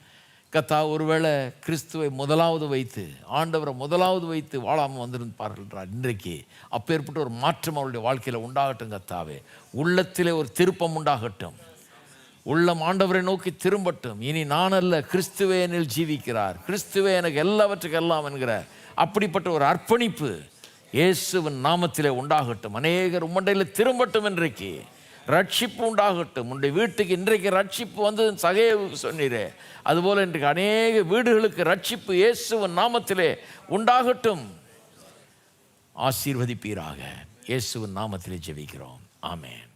A: கத்தா, ஒருவேளை கிறிஸ்துவை முதலாவது வைத்து, ஆண்டவரை முதலாவது வைத்து வாழாமல் வந்திருப்பார்கள் என்றால், இன்றைக்கு அப்பேற்பட்ட ஒரு மாற்றம் அவருடைய வாழ்க்கையில் உண்டாகட்டும் கத்தாவே. உள்ளத்திலே ஒரு திருப்பம் உண்டாகட்டும், உள்ளம் ஆண்டவரை நோக்கி திரும்பட்டும். இனி நான் அல்ல, கிறிஸ்துவே என்னில் ஜீவிக்கிறார், கிறிஸ்துவே எனக்கு எல்லாவற்றுக்கும் எல்லாம் என்கிற அப்படிப்பட்ட ஒரு அர்ப்பணிப்பு இயேசுவின் நாமத்திலே உண்டாகட்டும். அநேகர் உம்மண்டையில் திரும்பட்டும். இன்றைக்கு ரட்சிப்பு உண்டாகட்டும். உன்னுடைய வீட்டுக்கு இன்றைக்கு ரட்சிப்பு வந்து சகேவுக்கு சொன்னீரே, அதுபோல் இன்றைக்கு அநேக வீடுகளுக்கு ரட்சிப்பு இயேசுவின் நாமத்திலே உண்டாகட்டும். ஆசீர்வதிப்பீராக. இயேசுவின் நாமத்திலே ஜெபிக்கிறோம். ஆமென்.